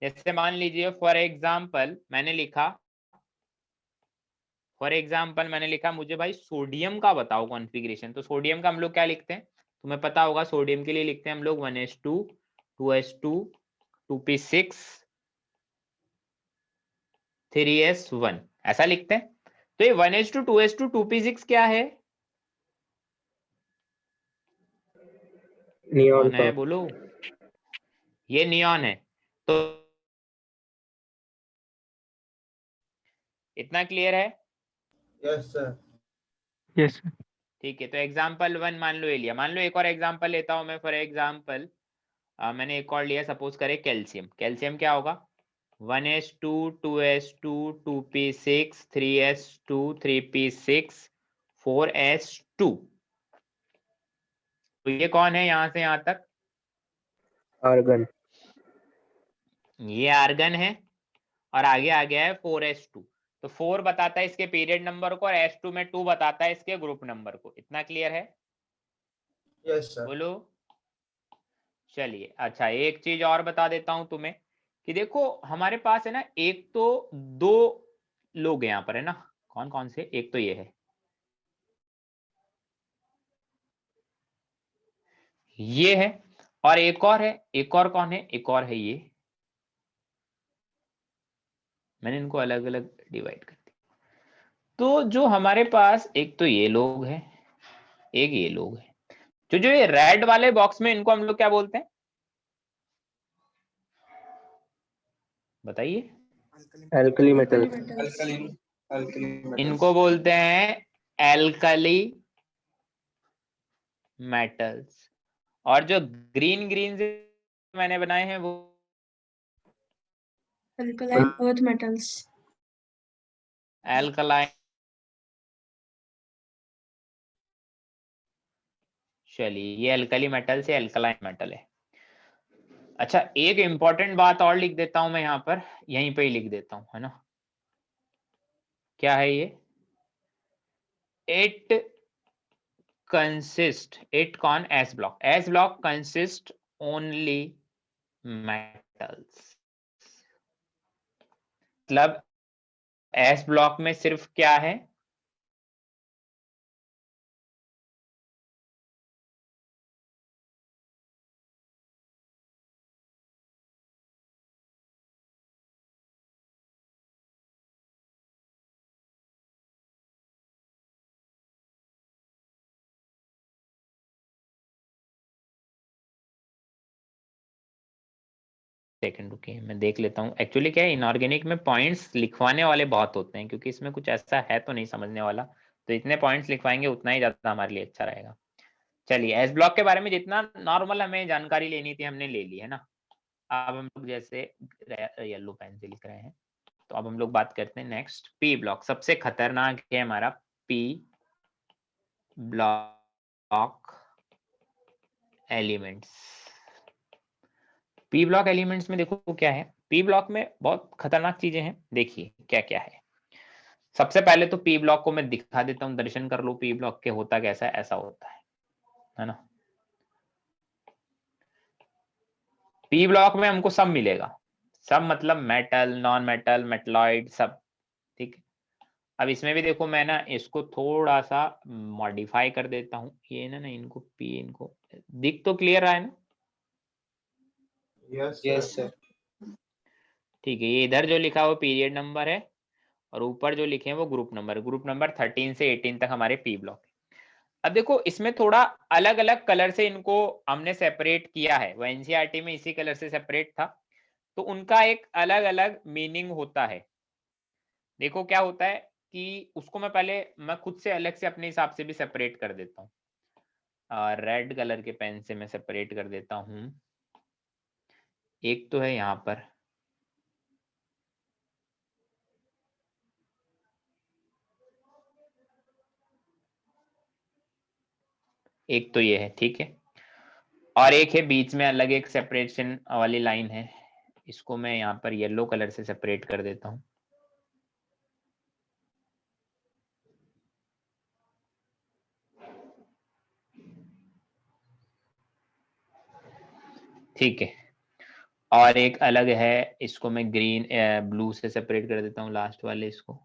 जैसे मान लीजिए फॉर एग्जाम्पल मैंने लिखा मुझे भाई सोडियम का बताओ कॉन्फ़िगरेशन। तो सोडियम का हम लोग क्या लिखते हैं, तुम्हें पता होगा, सोडियम के लिए लिखते हैं हम लोग 1s2, 2s2, 2p6, 3s1, ऐसा लिखते हैं। तो ये 1s2, 2s2, 2p6 क्या है? नियॉन कौन का। है बोलो? ये नियॉन है। तो इतना क्लियर है? Yes sir. Yes sir. ठीक है, तो एग्जाम्पल 1 मान लो ये लिया। मान लो एक और एग्जाम्पल लेता हूं मैं। फॉर एग्जाम्पल मैंने एक और लिया, सपोज करें कैल्शियम। कैल्शियम क्या होगा? 1s2, 2s2, 2p6, 3s2, 3p6, 4s2। तो ये कौन है यहां से यहां तक? आर्गन। ये आर्गन है, और आगे आ गया है 4s2। तो 4 बताता है इसके पीरियड नंबर को, और s2 में 2 बताता है इसके ग्रुप नंबर को। इतना क्लियर है? Yes sir. बोलो। चलिए, अच्छा एक चीज और बता देता हूं तुम्हें कि देखो हमारे पास है ना, एक तो 2 लोग हैं यहाँ पर, है ना? कौन कौन से? एक तो ये है, ये है, और एक और है। एक और कौन है? एक और है ये। मैंने इनको अलग अलग डिवाइड कर दिया। तो जो हमारे पास एक तो ये लोग हैं, एक ये लोग हैं। जो ये रेड वाले बॉक्स में, इनको हम लोग क्या बोलते हैं, बताइए? Alkali metal. इनको बोलते हैं एल्कली मेटल्स। और जो ग्रीन ग्रीन मैंने बनाए हैं वो Alkaline earth metals. एल्कलाइन। चलिए, ये एल्कली मेटल से एल्कलाइन मेटल है। अच्छा, एक इंपॉर्टेंट बात और लिख देता हूं मैं यहाँ पर, यहीं पे ही लिख देता हूं, है ना? क्या है ये? इट कंसिस्ट, इट कौन? S block. S block consist only metals. मतलब एस ब्लॉक में सिर्फ क्या है? सेकंड रुकिए, मैं देख लेता हूँ। एक्चुअली क्या है, इनऑर्गेनिक में पॉइंट्स लिखवाने वाले बहुत होते हैं, क्योंकि इसमें कुछ ऐसा है तो नहीं समझने वाला। तो इतने पॉइंट्स लिखवाएंगे उतना ही ज्यादा हमारे लिए अच्छा रहेगा। चलिए, एस ब्लॉक के बारे में जितना नॉर्मल हमें जानकारी लेनी थी हमने ले ली, है ना? अब हम लोग जैसे येलो पेन से लिख रहे हैं, तो अब हम लोग बात करते हैं नेक्स्ट, पी ब्लॉक। सबसे खतरनाक है हमारा P block elements. P block elements में देखो क्या है। पी ब्लॉक में बहुत खतरनाक चीजें हैं, देखिए क्या क्या है। सबसे पहले तो पी ब्लॉक को मैं दिखा देता हूँ, दर्शन कर लो पी ब्लॉक के होता कैसा है, ऐसा होता है ना। पी ब्लॉक में हमको सब मिलेगा, सब मतलब मेटल, नॉन मेटल, मेटलॉइड सब, ठीक है। अब इसमें भी देखो मैं ना इसको थोड़ा सा मॉडिफाई कर देता हूँ, ये ना इनको पी, इनको दिख तो क्लियर रहा है ना? Yes sir. ठीक है, ये इधर जो लिखा है वो पीरियड नंबर है और ऊपर जो लिखे हैं वो ग्रुप नंबर, ग्रुप नंबर 13 से 18 तक हमारे पी ब्लॉक है। अब देखो इसमें थोड़ा अलग अलग कलर से इनको हमने सेपरेट किया है, वो एनसीईआरटी में इसी कलर से सेपरेट था, तो उनका एक अलग अलग मीनिंग होता है। देखो क्या होता है कि उसको मैं खुद से अलग से अपने हिसाब से भी सेपरेट कर देता हूँ, रेड कलर के पेन से मैं सेपरेट कर देता हूँ। एक तो है यहाँ पर, एक तो ये है, ठीक है, और एक है बीच में अलग एक सेपरेशन वाली लाइन है, इसको मैं यहाँ पर येलो कलर से सेपरेट कर देता हूँ। ठीक है, और एक अलग है, इसको मैं ग्रीन ब्लू से सेपरेट कर देता हूँ, लास्ट वाले इसको।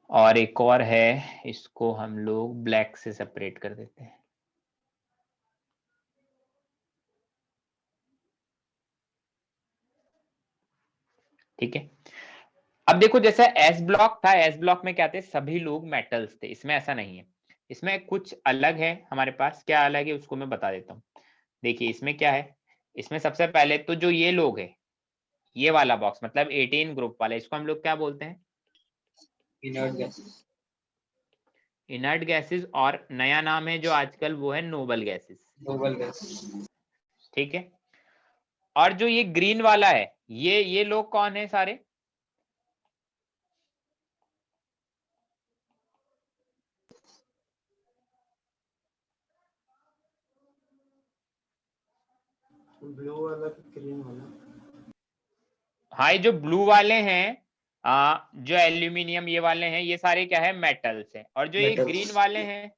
और एक और है, इसको हम लोग ब्लैक से सेपरेट कर देते हैं। ठीक है, अब देखो जैसे एस ब्लॉक था, एस ब्लॉक में क्या थे, सभी लोग मेटल्स थे, इसमें ऐसा नहीं है, इसमें कुछ अलग है हमारे पास। क्या अलग है उसको मैं बता देता हूँ। देखिए इसमें क्या है, इसमें सबसे पहले तो जो ये लोग है, ये वाला बॉक्स मतलब 18 ग्रुप वाला, इसको हम लोग क्या बोलते हैं, इनर्ट गैसेस। इनर्ट गैसेस, और नया नाम है जो आजकल वो है नोबल गैसेस। Noble gases. ठीक है, और जो ये ग्रीन वाला है, ये लोग कौन है सारे, ब्लू वाला ग्रीन वाला। हाँ, ये जो ब्लू वाले हैं, जो एल्यूमिनियम ये वाले हैं, ये सारे क्या है, मेटल्स हैं। और जो ये Metals. ग्रीन वाले हैं,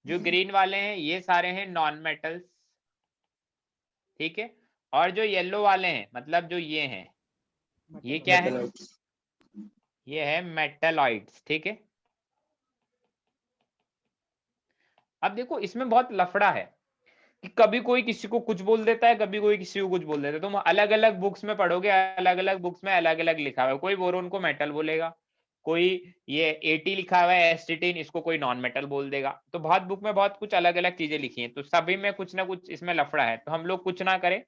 जो ग्रीन वाले हैं ये सारे हैं नॉन मेटल्स। ठीक है, और जो येलो वाले हैं मतलब जो ये हैं, ये क्या है, Metalloids. ये है मेटलॉइड्स। ठीक है, अब देखो इसमें बहुत लफड़ा है कि कभी कोई किसी को कुछ बोल देता है, कभी कोई किसी को कुछ बोल देता है। तुम अलग अलग बुक्स में पढ़ोगे, अलग अलग बुक्स में अलग अलग लिखा हुआ है, कोई बोरोन को मेटल बोलेगा, कोई ये एटी लिखा हुआ है एस्टिटीन, इसको कोई नॉन मेटल बोल देगा। तो बहुत बुक में बहुत कुछ अलग अलग चीजें लिखी हैं, तो सभी में कुछ ना कुछ इसमें लफड़ा है। तो हम लोग कुछ ना करें,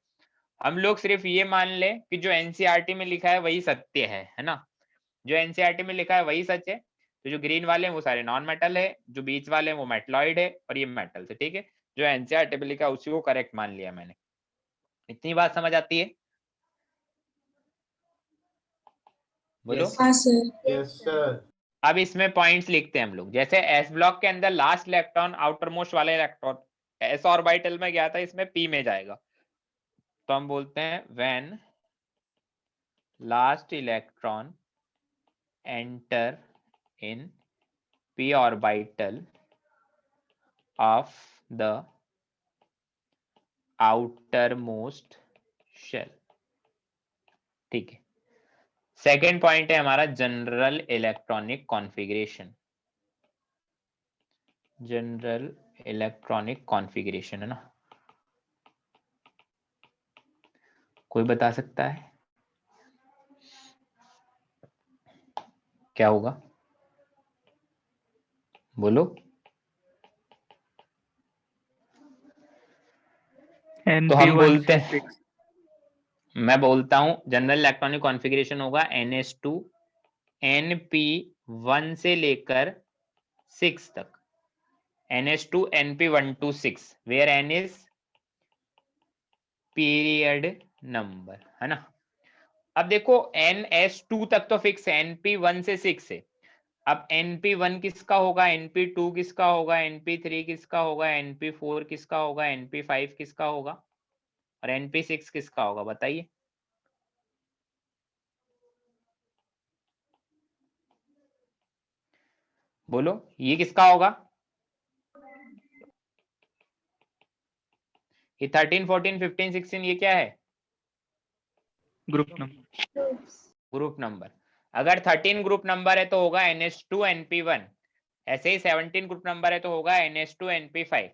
हम लोग सिर्फ ये मान ले कि जो एनसीईआरटी में लिखा है वही सत्य है ना, जो एनसीईआरटी में लिखा है वही सच है। तो जो ग्रीन वाले हैं वो सारे नॉन मेटल है, जो बीच वाले हैं वो मेटलॉइड है, और ये मेटल है। ठीक है, जो एनसीईआरटी में लिखा है उसी को करेक्ट मान लिया मैंने। इतनी बात समझ आती है, बोलो। हाँ सर। Yes sir. अब इसमें पॉइंट्स लिखते हैं हम लोग, जैसे एस ब्लॉक के अंदर लास्ट इलेक्ट्रॉन, आउटर मोस्ट वाला इलेक्ट्रॉन एस ऑर्बिटल में गया था, इसमें पी में जाएगा, तो हम बोलते हैं when last electron enter in p orbital of the outermost shell। ठीक है, सेकेंड पॉइंट है हमारा general electronic configuration, general electronic configuration है ना, कोई बता सकता है क्या होगा, बोलो। तो हम बोलते हैं, मैं बोलता हूं जनरल इलेक्ट्रॉनिक कॉन्फ़िगरेशन होगा NH2 NP1 से लेकर 6 तक, NH2 NP1 to 6, where N is period number है ना। अब देखो NS2 तक तो फिक्स है, NP1 से 6 है। अब NP1 किसका होगा, NP2 किसका होगा, NP3 किसका होगा, NP4 किसका होगा, NP5 किसका होगा, और NP6 किसका होगा, बताइए। बोलो ये किसका होगा? ये 13, 14, 15, 16 ये क्या है? Group number. Group number. अगर 13 ग्रुप नंबर है तो होगा NH2NP1, ऐसे ही 17 ग्रुप नंबर है तो होगा NH2NP5।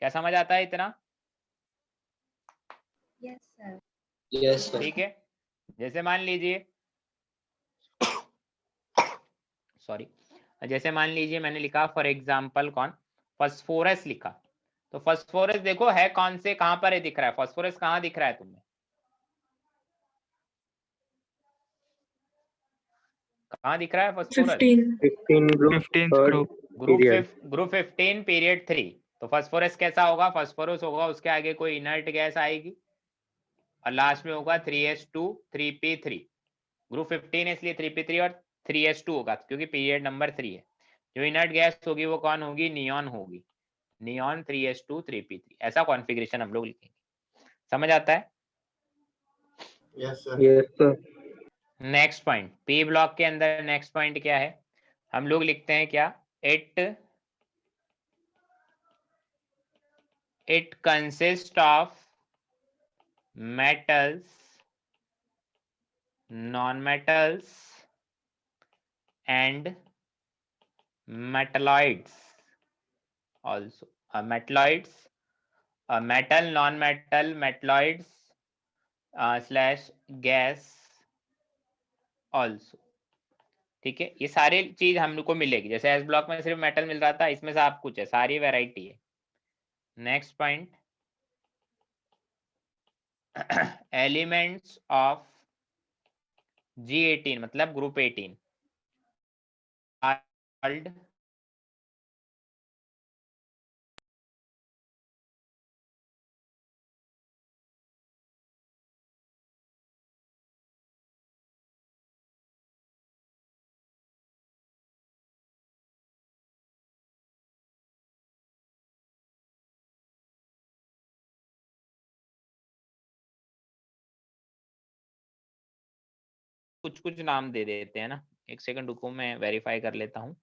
क्या समझ आता है इतना? Yes, sir. ठीक है, जैसे मान लीजिए सॉरी, जैसे मान लीजिए मैंने लिखा फॉर एग्जांपल कौन, फास्फोरस लिखा, तो फास्फोरस देखो है कौन से, कहां पर है दिख रहा है फास्फोरस, कहां दिख रहा है तुम्हें? कहां दिख रहा है phosphorus? 15. 15 group 15th third group. period. Group 15 period 3। तो फास्फोरस कैसा होगा? फास्फोरस होगा, उसके आगे कोई इनर्ट गैस आएगी और लास्ट में होगा 3s2 3p3। ग्रुप 15 है इसलिए 3p3 और 3s2 होगा क्योंकि पीरियड नंबर 3 है। जो इनर्ट गैस होगी वो कौन होगी? नियॉन होगी, नियॉन 3s2 3p3। ऐसा कॉन्फ़िगरेशन हम लोग लिखेंगे। समझ आता है? Yes, sir. Yes, sir. Next point, P block के अंदर नेक्स्ट पॉइंट क्या है? हम लोग लिखते हैं क्या? It consist of metals, non-metals and metalloids also. Metalloids, metal, non-metal, metalloids slash gas also. ठीक है, ये सारी चीज हमको मिलेगी। जैसे एस ब्लॉक में सिर्फ मेटल मिल रहा था, इसमें सब कुछ है, सारी वैरायटी है। Next point, elements of G18 मतलब ग्रुप 18 called कुछ कुछ नाम दे देते हैं ना। एक सेकंड रुको, मैं वेरीफाई कर लेता हूँ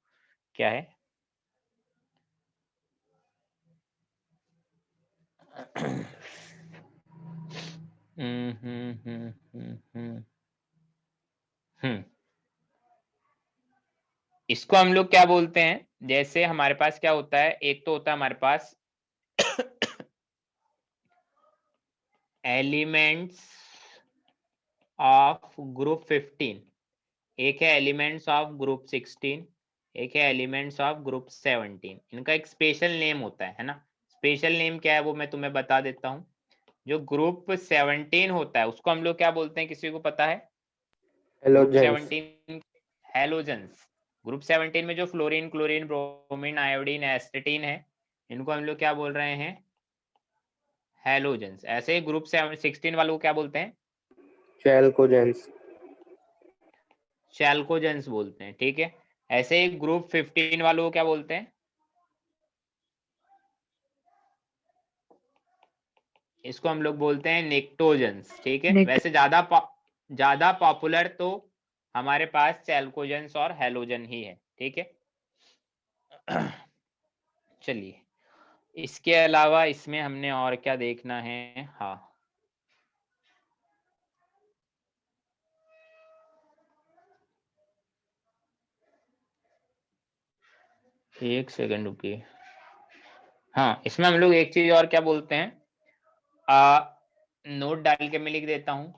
क्या है। हम्म, इसको हम लोग क्या बोलते हैं? जैसे हमारे पास क्या होता है, एक तो होता है हमारे पास एलिमेंट्स ऑफ ग्रुप 15, एक है एलिमेंट्स ऑफ ग्रुप 16, एक है एलिमेंट्स ऑफ ग्रुप 17। इनका एक स्पेशल नेम होता है ना। स्पेशल नेम क्या है वो मैं तुम्हें बता देता हूँ। जो ग्रुप 17 होता है उसको हम लोग क्या बोलते हैं, किसी को पता है? Group Halogens. 17 हैलोजेंस। ग्रुप 17 में जो फ्लोरीन, क्लोरीन, ब्रोमीन, आयोडीन, एस्टेटीन है, इनको हम लोग क्या बोल रहे हैं? हैलोजेंस। ऐसे ही ग्रुप 16 वालों को क्या बोलते हैं? Chalcogens. चैल्कोजेंस बोलते हैं। ठीक है, ऐसे ही ग्रुप 15 वालों को क्या बोलते हैं? इसको हम लोग बोलते हैं निक्टोजेंस। ठीक है, वैसे ज्यादा पॉपुलर तो हमारे पास चैल्कोजेंस और हैलोजन ही है। ठीक है, चलिए इसके अलावा इसमें हमने और क्या देखना है? हाँ, एक सेकंड रुकिए। हाँ, इसमें हम लोग एक चीज और क्या बोलते हैं, नोट डाल के मैं लिख देता हूं।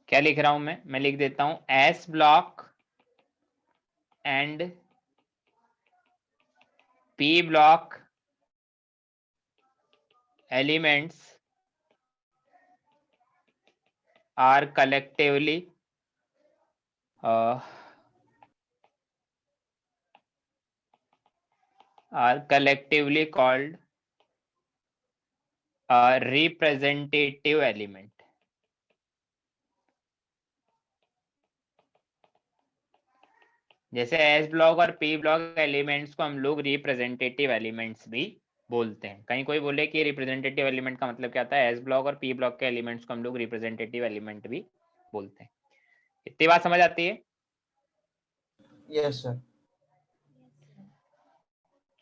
क्या लिख रहा हूं मैं लिख देता हूं S block and P block elements are collectively called a representative element। जैसे एस ब्लॉक और पी ब्लॉक एलिमेंट्स को हम लोग रिप्रेजेंटेटिव एलिमेंट्स भी बोलते हैं। कहीं कोई बोले कि रिप्रेजेंटेटिव एलिमेंट का मतलब क्या होता है, एस ब्लॉक और पी ब्लॉक के एलिमेंट्स को हम लोग रिप्रेजेंटेटिव एलिमेंट भी बोलते हैं। इतनी बात समझ आती है? Yes, sir.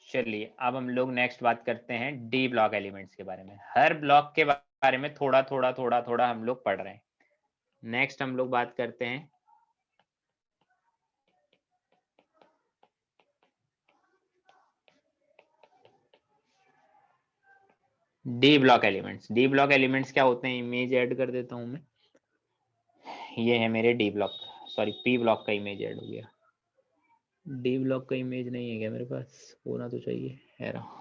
चलिए अब हम लोग नेक्स्ट बात करते हैं डी ब्लॉक एलिमेंट्स के बारे में। हर ब्लॉक के बारे में थोड़ा थोड़ा थोड़ा थोड़ा हम लोग पढ़ रहे हैं। नेक्स्ट हम लोग बात करते हैं D block elements. D block elements क्या होते हैं, इमेज ऐड कर देता हूं मैं। ये है मेरे D block, sorry P block का इमेज ऐड हो गया। डी ब्लॉक का इमेज नहीं है क्या मेरे पास, होना तो चाहिए, है रहा।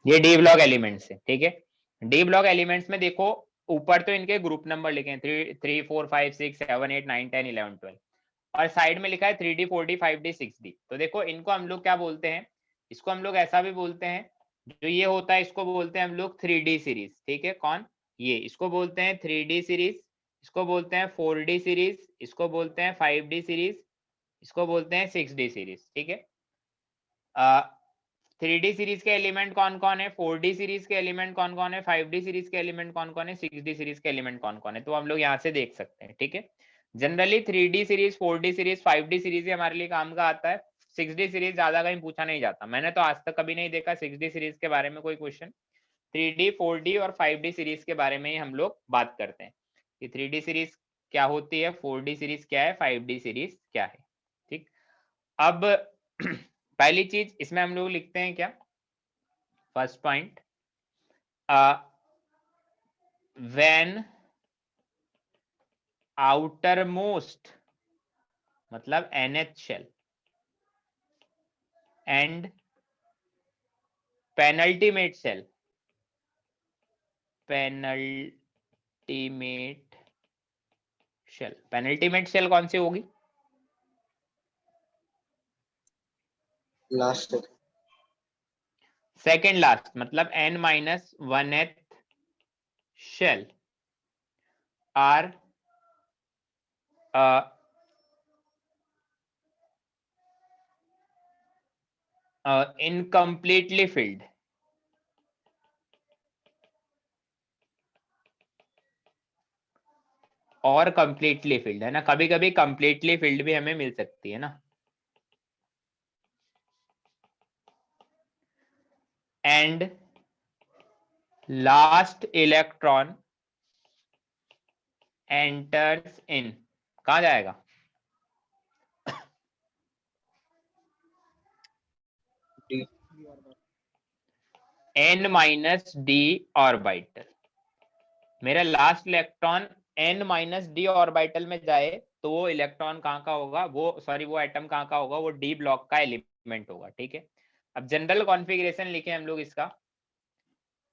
ये डी ब्लॉक एलिमेंट्स है, ठीक है। डी ब्लॉक एलिमेंट्स में देखो ऊपर तो इनके ग्रुप नंबर लिखे हैं 3 4 5 6 7 8 9 10 11 12 और साइड में लिखा है 3D 4D 5D 6D। तो देखो इनको हम लोग क्या बोलते हैं, इसको हम लोग ऐसा भी बोलते हैं, जो ये होता है इसको बोलते हैं हम लोग 3D सीरीज, ठीक है। कौन ये, इसको बोलते हैं 3D सीरीज, इसको बोलते हैं 4D सीरीज, इसको बोलते हैं 5D सीरीज, इसको बोलते हैं 6D सीरीज, ठीक है। 3D सीरीज के एलिमेंट कौन कौन है, 4D सीरीज के एलिमेंट कौन कौन है, 5D सीरीज के एलिमेंट कौन कौन है, 6D सीरीज के एलिमेंट कौन कौन है, तो हम लोग यहाँ से देख सकते हैं, ठीक है। Generally 3D series 4D series 5D series हमारे लिए काम का आता है। 6D सीरीज ज्यादा कहीं पूछा नहीं जाता, मैंने तो आज तक कभी नहीं देखा 6D सीरीज के बारे में कोई क्वेश्चन। 3D 4D और 5D सीरीज के बारे में ही हम लोग बात करते हैं कि 3D सीरीज क्या होती है, 4D सीरीज क्या है, 5D सीरीज क्या है, ठीक। अब पहली चीज इसमें हम लोग लिखते हैं क्या, फर्स्ट पॉइंट, व्हेन outermost मतलब nth shell and penultimate shell penultimate shell कौन सी होगी, Last. सेकेंड लास्ट मतलब n-1th shell are incompletely filled और कंप्लीटली फिल्ड, है ना। कभी कभी कंप्लीटली फिल्ड भी हमें मिल सकती है ना। And last electron enters in, कहा जाएगा, D. n-d orbital. मेरा लास्ट इलेक्ट्रॉन n-d ऑर्बिटल में जाए तो वो इलेक्ट्रॉन कहाँ का होगा, वो सॉरी वो एटम कहाँ का होगा, वो डी ब्लॉक का एलिमेंट होगा, ठीक है। अब जनरल कॉन्फ़िगरेशन लिखे हम लोग इसका,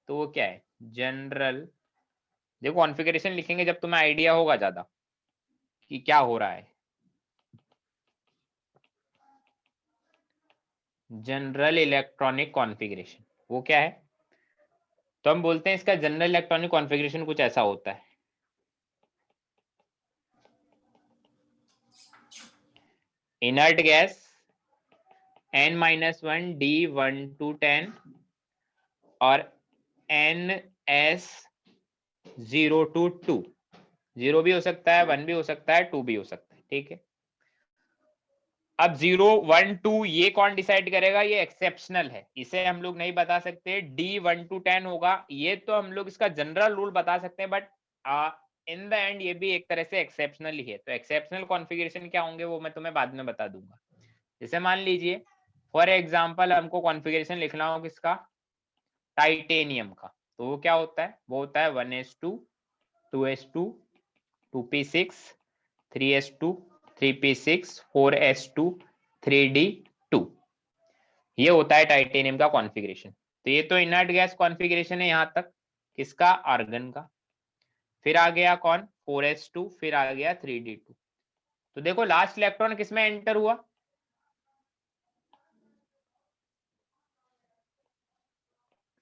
तो वो क्या है जनरल, देखो कॉन्फ़िगरेशन लिखेंगे जब तुम्हें आइडिया होगा ज्यादा कि क्या हो रहा है। जनरल इलेक्ट्रॉनिक कॉन्फ़िगरेशन वो क्या है, तो हम बोलते हैं इसका जनरल इलेक्ट्रॉनिक कॉन्फ़िगरेशन कुछ ऐसा होता है, inert gas n-1 d1 to 10 और ns0 to 2, 0 भी हो सकता है, 1 भी हो सकता है, 2 भी हो सकता है, ठीक है। अब 0 1 2 ये कौन डिसाइड करेगा, ये एक्सेप्शनल है, इसे हम लोग नहीं बता सकते। d1 to 10 होगा, ये तो हम लोग इसका जनरल रूल बता सकते हैं, बट इन द एंड ये भी एक तरह से एक्सेप्शनल ही है। तो एक्सेप्शनल कॉन्फ़िगरेशन क्या होंगे वो मैं तुम्हें बाद में बता दूंगा। जैसे मान लीजिए फॉर एग्जांपल हमको कॉन्फ़िगरेशन लिखना हो किसका, टाइटेनियम का, तो वो क्या होता है, वो होता है 1s2 2s2 2p6 3s2 3p6 4s2 3d2, ये होता है टाइटेनियम का कॉन्फ़िगरेशन। तो ये तो इनर्ट गैस कॉन्फ़िगरेशन है यहाँ तक किसका, आर्गन का। फिर आ गया कौन 4s2, फिर आ गया 3d2। तो देखो लास्ट इलेक्ट्रॉन किसमें एंटर हुआ,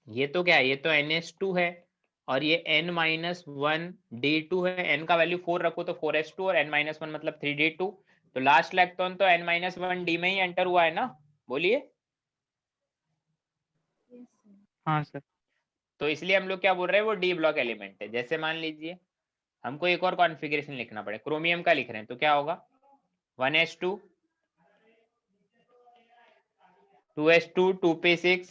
ये तो क्या है, ये तो ns2 है और ये n-1d2 है, n का वैल्यू 4 रखो तो 4s2 और n-1 मतलब 3d2, तो लास्ट इलेक्ट्रॉन तो n-1d में ही एंटर हुआ है ना, बोलिए। हाँ सर। तो इसलिए हम लोग क्या बोल रहे हैं, वो डी ब्लॉक एलिमेंट है। जैसे मान लीजिए हमको एक और कॉन्फ़िगरेशन लिखना पड़े, क्रोमियम का लिख रहे हैं, तो क्या होगा 1s2 2s2 2p6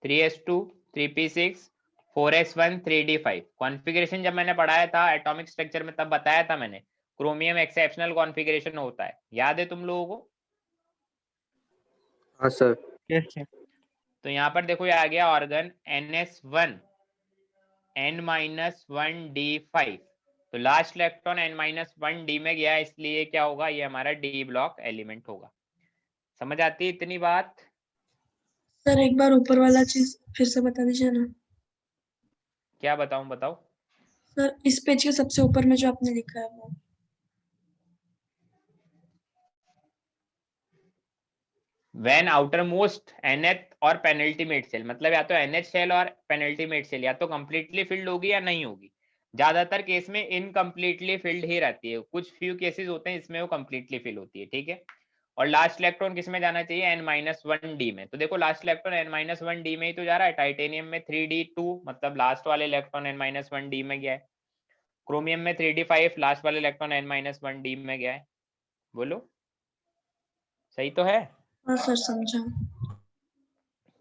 3s2 3p6 4s1 3d5। Configuration जब मैंने पढ़ाया था एटॉमिक स्ट्रक्चर में तब बताया था मैंने, क्रोमियम एक्सेप्शनल कॉन्फ़िगरेशन होता है, याद है तुम लोगों को? हाँ सर। Yes sir. तो यहाँ पर देखो ये आ गया ऑर्गन ns1 n-1d5, तो लास्ट इलेक्ट्रॉन n-1d में गया, इसलिए क्या होगा, ये हमारा डी ब्लॉक एलिमेंट होगा। समझ आती है इतनी बात? सर एक बार ऊपर वाला चीज फिर से बता दीजिए ना। क्या बताऊं, बताओ। सर इस पेज के सबसे ऊपर में जो आपने लिखा है वो। व्हेन आउटर मोस्ट nth और पेनल्टीमेट सेल, मतलब या तो NH सेल और पेनल्टीमेट सेल या तो कंप्लीटली फिल्ड होगी या नहीं होगी। ज्यादातर केस में इनकम्प्लीटली फिल्ड ही रहती है, कुछ फ्यू केसेस होते हैं इसमें वो कंप्लीटली फिल होती है, ठीक है। और लास्ट इलेक्ट्रॉन किस में जाना चाहिए, n-1d में। तो देखो लास्ट इलेक्ट्रॉन n-1d में ही तो जा रहा है, टाइटेनियम में 3d2 मतलब लास्ट वाले इलेक्ट्रॉन n-1d में गया है, क्रोमियम में 3d5 लास्ट वाले इलेक्ट्रॉन n-1d में गया है। बोलो सही तो है? हाँ सर समझा।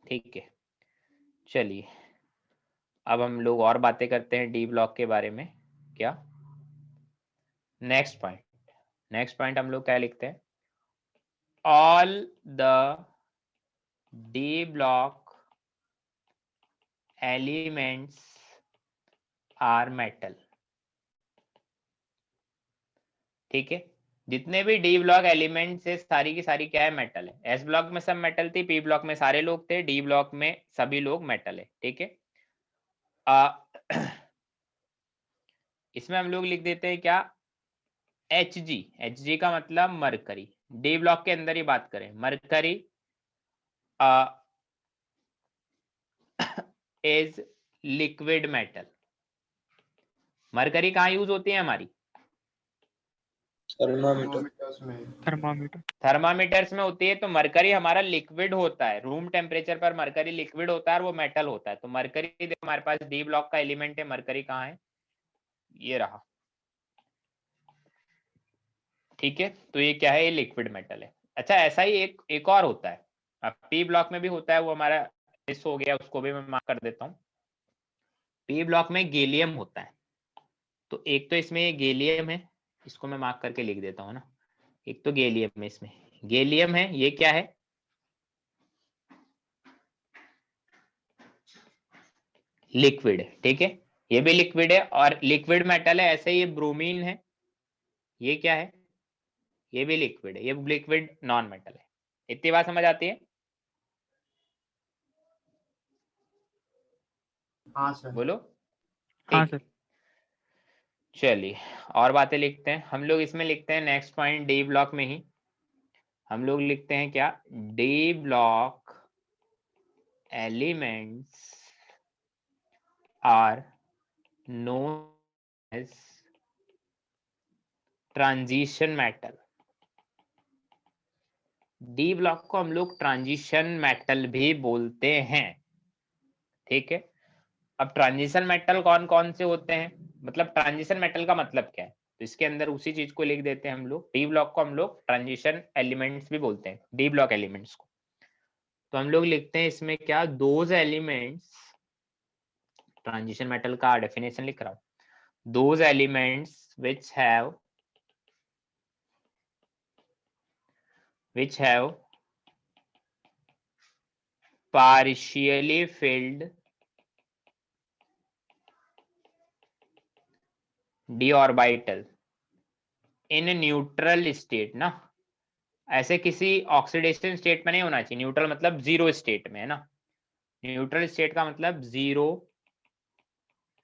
ठीक है, चलिए अब हम लोग और बातें करते हैं डी ब्लॉक के बारे में। क्या नेक्स्ट पॉइंट हम लोग क्या लिखते हैं, all the D block elements are metal. ठीक है, जितने भी डी ब्लॉक एलिमेंट्स है सारी की सारी क्या है, मेटल है। एस ब्लॉक में सब मेटल थी, पी ब्लॉक में सारे लोग थे, डी ब्लॉक में सभी लोग मेटल है, ठीक है। इसमें हम लोग लिख देते हैं क्या, Hg का मतलब मरकरी। डी ब्लॉक के अंदर ही बात करें, mercury is liquid metal. Mercury कहाँ यूज होती है हमारी, थर्मामीटर। थर्मामीटर्स में होती है। तो मरकरी हमारा लिक्विड होता है, रूम टेम्परेचर पर मरकरी लिक्विड होता है और वो मेटल होता है। तो मरकरी देखो हमारे पास डी ब्लॉक का एलिमेंट है, मरकरी कहाँ है, ये रहा, ठीक है। तो ये क्या है, ये लिक्विड मेटल है। अच्छा ऐसा ही एक और होता है, अब पी ब्लॉक में भी होता है, वो हमारा मिस हो गया, उसको भी मैं मार्क कर देता हूँ। पी ब्लॉक में गैलियम होता है, तो एक तो इसमें ये गैलियम है, इसको मैं मार्क करके लिख देता हूँ ना, एक तो गैलियम है, इसमें गैलियम है, ये क्या है, लिक्विड है, ठीक है, ये भी लिक्विड है और लिक्विड मेटल है। ऐसे ये ब्रोमीन है, ये क्या है, ये भी लिक्विड है, ये लिक्विड नॉन मेटल है। इतनी बात समझ आती है? हाँ सर। बोलो। हाँ ठीक है, सर। चलिए और बातें लिखते हैं हम लोग। इसमें लिखते हैं नेक्स्ट पॉइंट, डी ब्लॉक में ही हम लोग लिखते हैं क्या, D block elements are known as transition metal. D block को हम लोग ट्रांजिशन मेटल भी बोलते हैं, ठीक है। अब ट्रांजिशन मेटल कौन कौन से होते हैं, मतलब ट्रांजिशन मेटल का मतलब क्या है, तो इसके अंदर उसी चीज को लिख देते हैं हम लोग। डी ब्लॉक को हम लोग ट्रांजिशन एलिमेंट्स भी बोलते हैं, डी ब्लॉक एलिमेंट्स को। तो हम लोग लिखते हैं इसमें क्या, दोज एलिमेंट्स, ट्रांजिशन मेटल का डेफिनेशन लिख रहा हूं, those elements which have partially filled d orbital in neutral state ना, ऐसे किसी ऑक्सीडेशन स्टेट में नहीं होना चाहिए। न्यूट्रल मतलब जीरो स्टेट में है ना, न्यूट्रल स्टेट का मतलब zero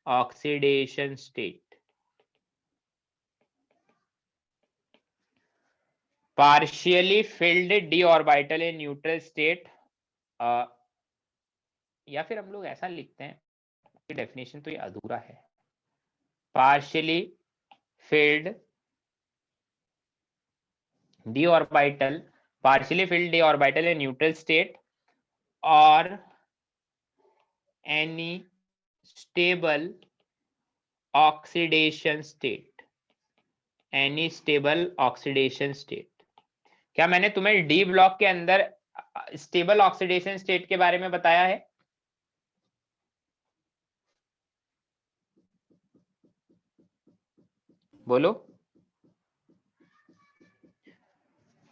oxidation state. Partially field D orbital in neutral state, या फिर हम लोग ऐसा लिखते हैं इसकी डेफिनेशन तो ये अधूरा है। Partially field d orbital, partially filled d orbital in neutral state or any stable oxidation state, any stable oxidation state। क्या मैंने तुम्हें डी ब्लॉक के अंदर स्टेबल ऑक्सीडेशन स्टेट के बारे में बताया है? बोलो।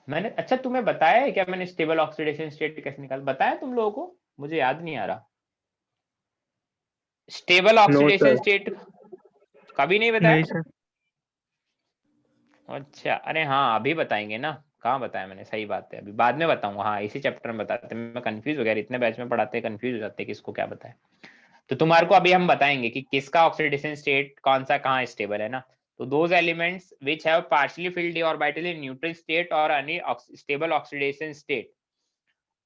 मैंने अच्छा तुम्हें बताया है क्या मैंने स्टेबल ऑक्सीडेशन स्टेट कैसे निकाल बताया तुम लोगों को? मुझे याद नहीं आ रहा। स्टेबल ऑक्सीडेशन स्टेट कभी नहीं बताया? नहीं सर। अच्छा, अरे हाँ अभी बताएंगे ना, कहाँ बताया मैंने, सही बात है, अभी बाद में बताऊंगा। हाँ इसी चैप्टर में बताते हैं, मैं कंफ्यूज हो गया, इतने बैच में पढ़ाते हैं कंफ्यूज हो जाते हैं किसको क्या बताए। तो तुम्हारे को अभी हम बताएंगे कि किसका ऑक्सीडेशन स्टेट कौन सा कहाँ स्टेबल है ना। तो those elements which have partially field d orbital in neutral state or any stable oxidation state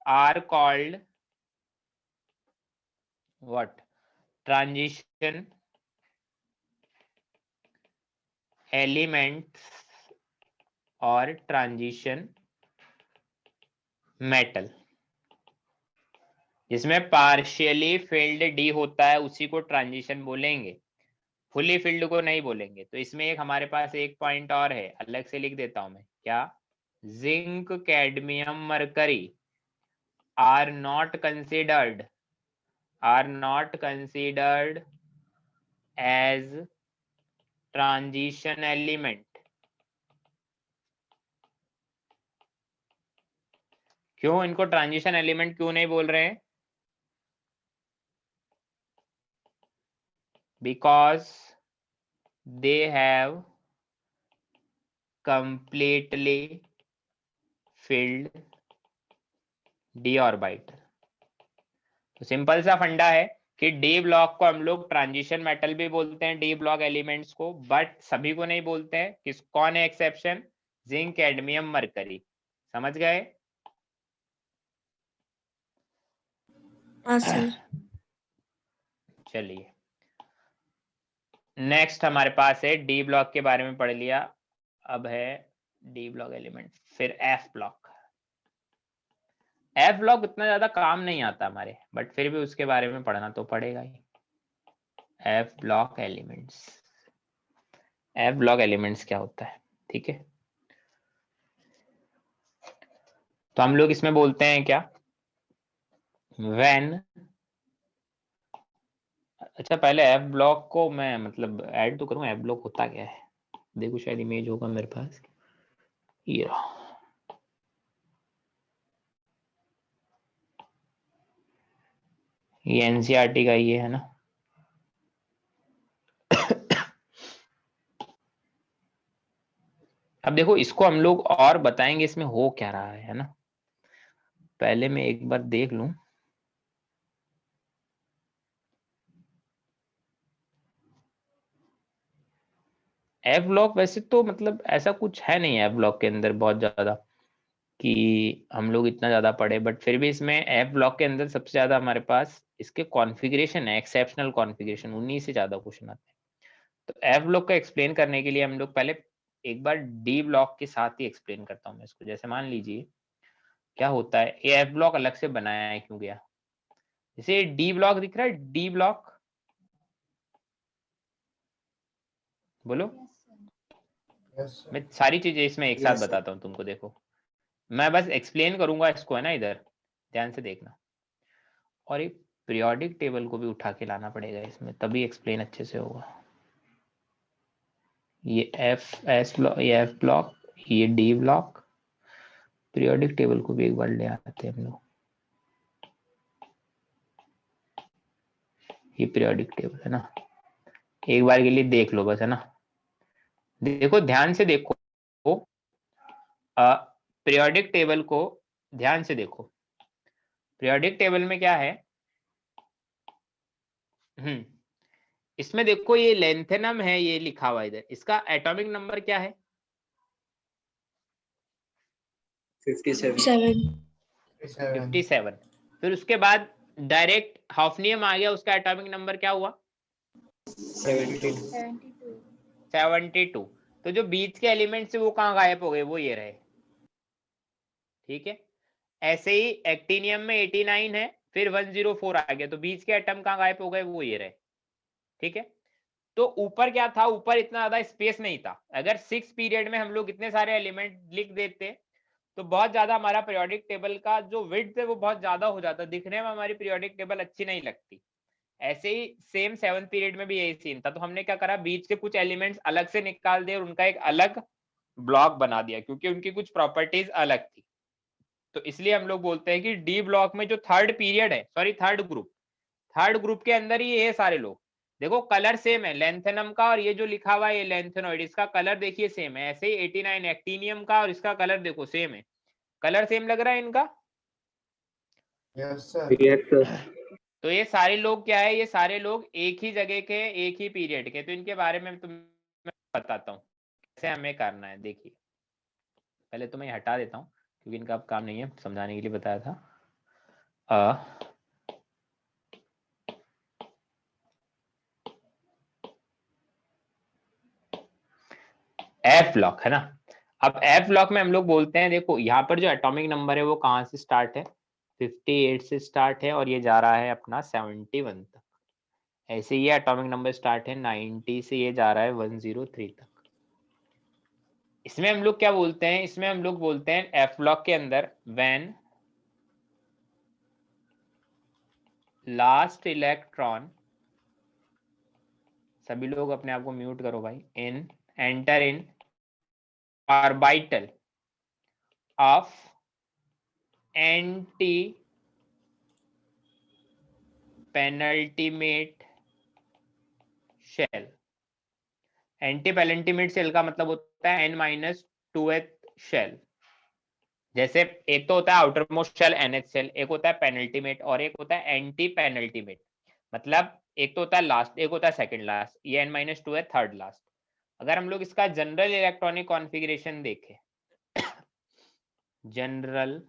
are called what? Transition elements और ट्रांजिशन मेटल। जिसमें पार्शियली फिल्ड डी होता है उसी को ट्रांजिशन बोलेंगे, फुली फिल्ड को नहीं बोलेंगे। तो इसमें एक हमारे पास एक पॉइंट और है, अलग से लिख देता हूं मैं, क्या? Zinc cadmium mercury are not considered as transition element. क्यों इनको ट्रांजिशन एलिमेंट क्यों नहीं बोल रहे हैं? Because they have completely filled d orbital। तो सिंपल सा फंडा है कि डी ब्लॉक को हम लोग ट्रांजिशन मेटल भी बोलते हैं, डी ब्लॉक एलिमेंट्स को, बट सभी को नहीं बोलते हैं। कौन है एक्सेप्शन? Zinc cadmium mercury. समझ गए? हाँ सर। चलिए नेक्स्ट हमारे पास है डी ब्लॉक के बारे में पढ़ लिया, अब है डी ब्लॉक एलिमेंट। फिर एफ ब्लॉक। एफ ब्लॉक इतना ज्यादा काम नहीं आता हमारे, बट फिर भी उसके बारे में पढ़ना तो पड़ेगा ही। F block elements, F block elements क्या होता है? ठीक है, तो हम लोग इसमें बोलते हैं क्या? व्हेन, अच्छा पहले एफ ब्लॉक को मैं मतलब ऐड तो करूँ, एफ ब्लॉक होता क्या है? देखो शायद इमेज होगा मेरे पास, ये रहा। ये एनसीईआरटी का ये है ना। अब देखो इसको हम लोग और बताएंगे इसमें हो क्या रहा है ना। पहले मैं एक बार देख लूं। एफ ब्लॉक वैसे तो मतलब ऐसा कुछ है नहीं एफ ब्लॉक के अंदर बहुत ज्यादा कि हम लोग इतना ज्यादा पढ़े, बट फिर भी इसमें एफ ब्लॉक के अंदर सबसे ज्यादा हमारे पास इसके कॉन्फ़िगरेशन है, एक्सेप्शनल कॉन्फ़िगरेशन, उन्हीं से ज्यादा क्वेश्चन आते हैं। तो एफ ब्लॉक का एक्सप्लेन करने के लिए हम लोग पहले एक बार डी ब्लॉक के साथ ही एक्सप्लेन करता हूँ मैं इसको। जैसे मान लीजिए क्या होता है, ये एफ ब्लॉक अलग से बनाया है क्यों गया? जैसे डी ब्लॉक दिख रहा है, डी ब्लॉक, बोलो। मैं सारी चीजें इसमें एक साथ बताता हूँ तुमको, देखो मैं बस एक्सप्लेन करूंगा इसको है ना, इधर ध्यान से देखना। और एक पीरियोडिक टेबल को भी उठा के लाना पड़ेगा इसमें, तभी एक्सप्लेन अच्छे से होगा। ये एफ एस ब्लॉक, ये एफ ब्लॉक, ये डी ब्लॉक, पीरियोडिक टेबल को भी एक बार ले आते हैं हम लोग। ये पीरियोडिक टेबल है ना, एक बार के लिए देख लो बस है ना। देखो ध्यान से देखो, पीरियोडिक टेबल को ध्यान से देखो। पीरियोडिक टेबल में क्या है? इसमें देखो ये लेंथेनम है, ये लिखा हुआ इधर, इसका एटॉमिक नंबर क्या है? 57। फिर उसके बाद डायरेक्ट हाफनियम आ गया, उसका एटॉमिक नंबर क्या हुआ? 72। तो जो बीच के एलिमेंट से वो कहाँ गायब हो गए, वो ये रहे। ठीक है, ऐसे ही एक्टिनियम में 89 है, फिर 104 आ गया, तो बीच के एटम कहाँ गायब हो गए, वो ये रहे। ठीक है, तो ऊपर क्या था, ऊपर इतना ज्यादा स्पेस नहीं था। अगर 6 पीरियड में हम लोग इतने सारे एलिमेंट लिख देते तो बहुत ज्यादा हमारा पीरियोडिक टेबल का जो विड्थ है वो बहुत ज्यादा हो जाता, दिखने में हमारी पीरियोडिक टेबल अच्छी नहीं लगती। ऐसे ही सेम 7th पीरियड में भी यही सीन था, तो हमने क्या करा, बीच के कुछ एलिमेंट्स अलग से निकाल दिए और उनका एक अलग ब्लॉक बना दिया, क्योंकि उनकी कुछ प्रॉपर्टीज अलग थी। तो इसलिए हम लोग बोलते हैं कि डी ब्लॉक में जो थर्ड पीरियड है, सॉरी थर्ड ग्रुप के अंदर ही ये सारे लोग, देखो कलर सेम है लेंथेनम का, और ये जो लिखा हुआ है ये लेंथेनॉइड, इसका कलर देखिए सेम है। ऐसे ही 89 एक्टिनियम का, और इसका कलर देखो सेम है। कलर सेम लग रहा है इनका। Yes sir. Yes, sir. तो ये सारे लोग क्या है, ये सारे लोग एक ही जगह के, एक ही पीरियड के। तो इनके बारे में तुम्हें बताता हूँ कैसे हमें करना है। देखिए पहले तो मैं हटा देता हूँ क्योंकि इनका अब काम नहीं है, समझाने के लिए बताया था। एफ ब्लॉक है ना। अब एफ ब्लॉक में हम लोग बोलते हैं, देखो यहाँ पर जो एटॉमिक नंबर है वो कहाँ से स्टार्ट है, 58 से स्टार्ट है, और ये जा रहा है अपना 71 तक। ऐसे ये एटॉमिक नंबर स्टार्ट है 90 से, ये जा रहा है 103 तक। इसमें हम लोग क्या बोलते हैं, इसमें हम लोग बोलते हैं एफ ब्लॉक के अंदर व्हेन लास्ट इलेक्ट्रॉन, सभी लोग अपने आप को म्यूट करो भाई, in enter in orbital of anti penultimate shell. Anti penultimate shell का मतलब होता है n-2th शेल। जैसे एक तो होता है outermost shell NH shell, एक होता है पेनल्टीमेट, और एक होता है एंटी पेनल्टीमेट। मतलब एक तो होता है लास्ट, एक होता है सेकंड लास्ट, ये n-2 है थर्ड लास्ट। अगर हम लोग इसका जनरल इलेक्ट्रॉनिक कॉन्फ़िगरेशन देखें, जनरल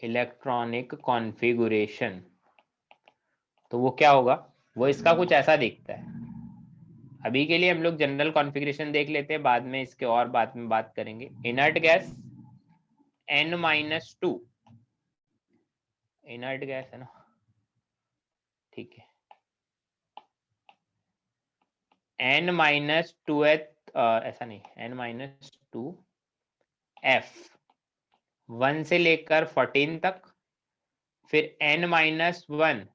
इलेक्ट्रॉनिक कॉन्फ़िगरेशन, तो वो क्या होगा, वो इसका कुछ ऐसा दिखता है। अभी के लिए हम लोग जनरल कॉन्फ़िगरेशन देख लेते हैं, बाद में इसके और बाद में बात करेंगे। Inert gas n-2, inert gas है ना, ठीक है, n-2 ऐसा नहीं, n-2 f 1 से लेकर 14 तक, फिर n-1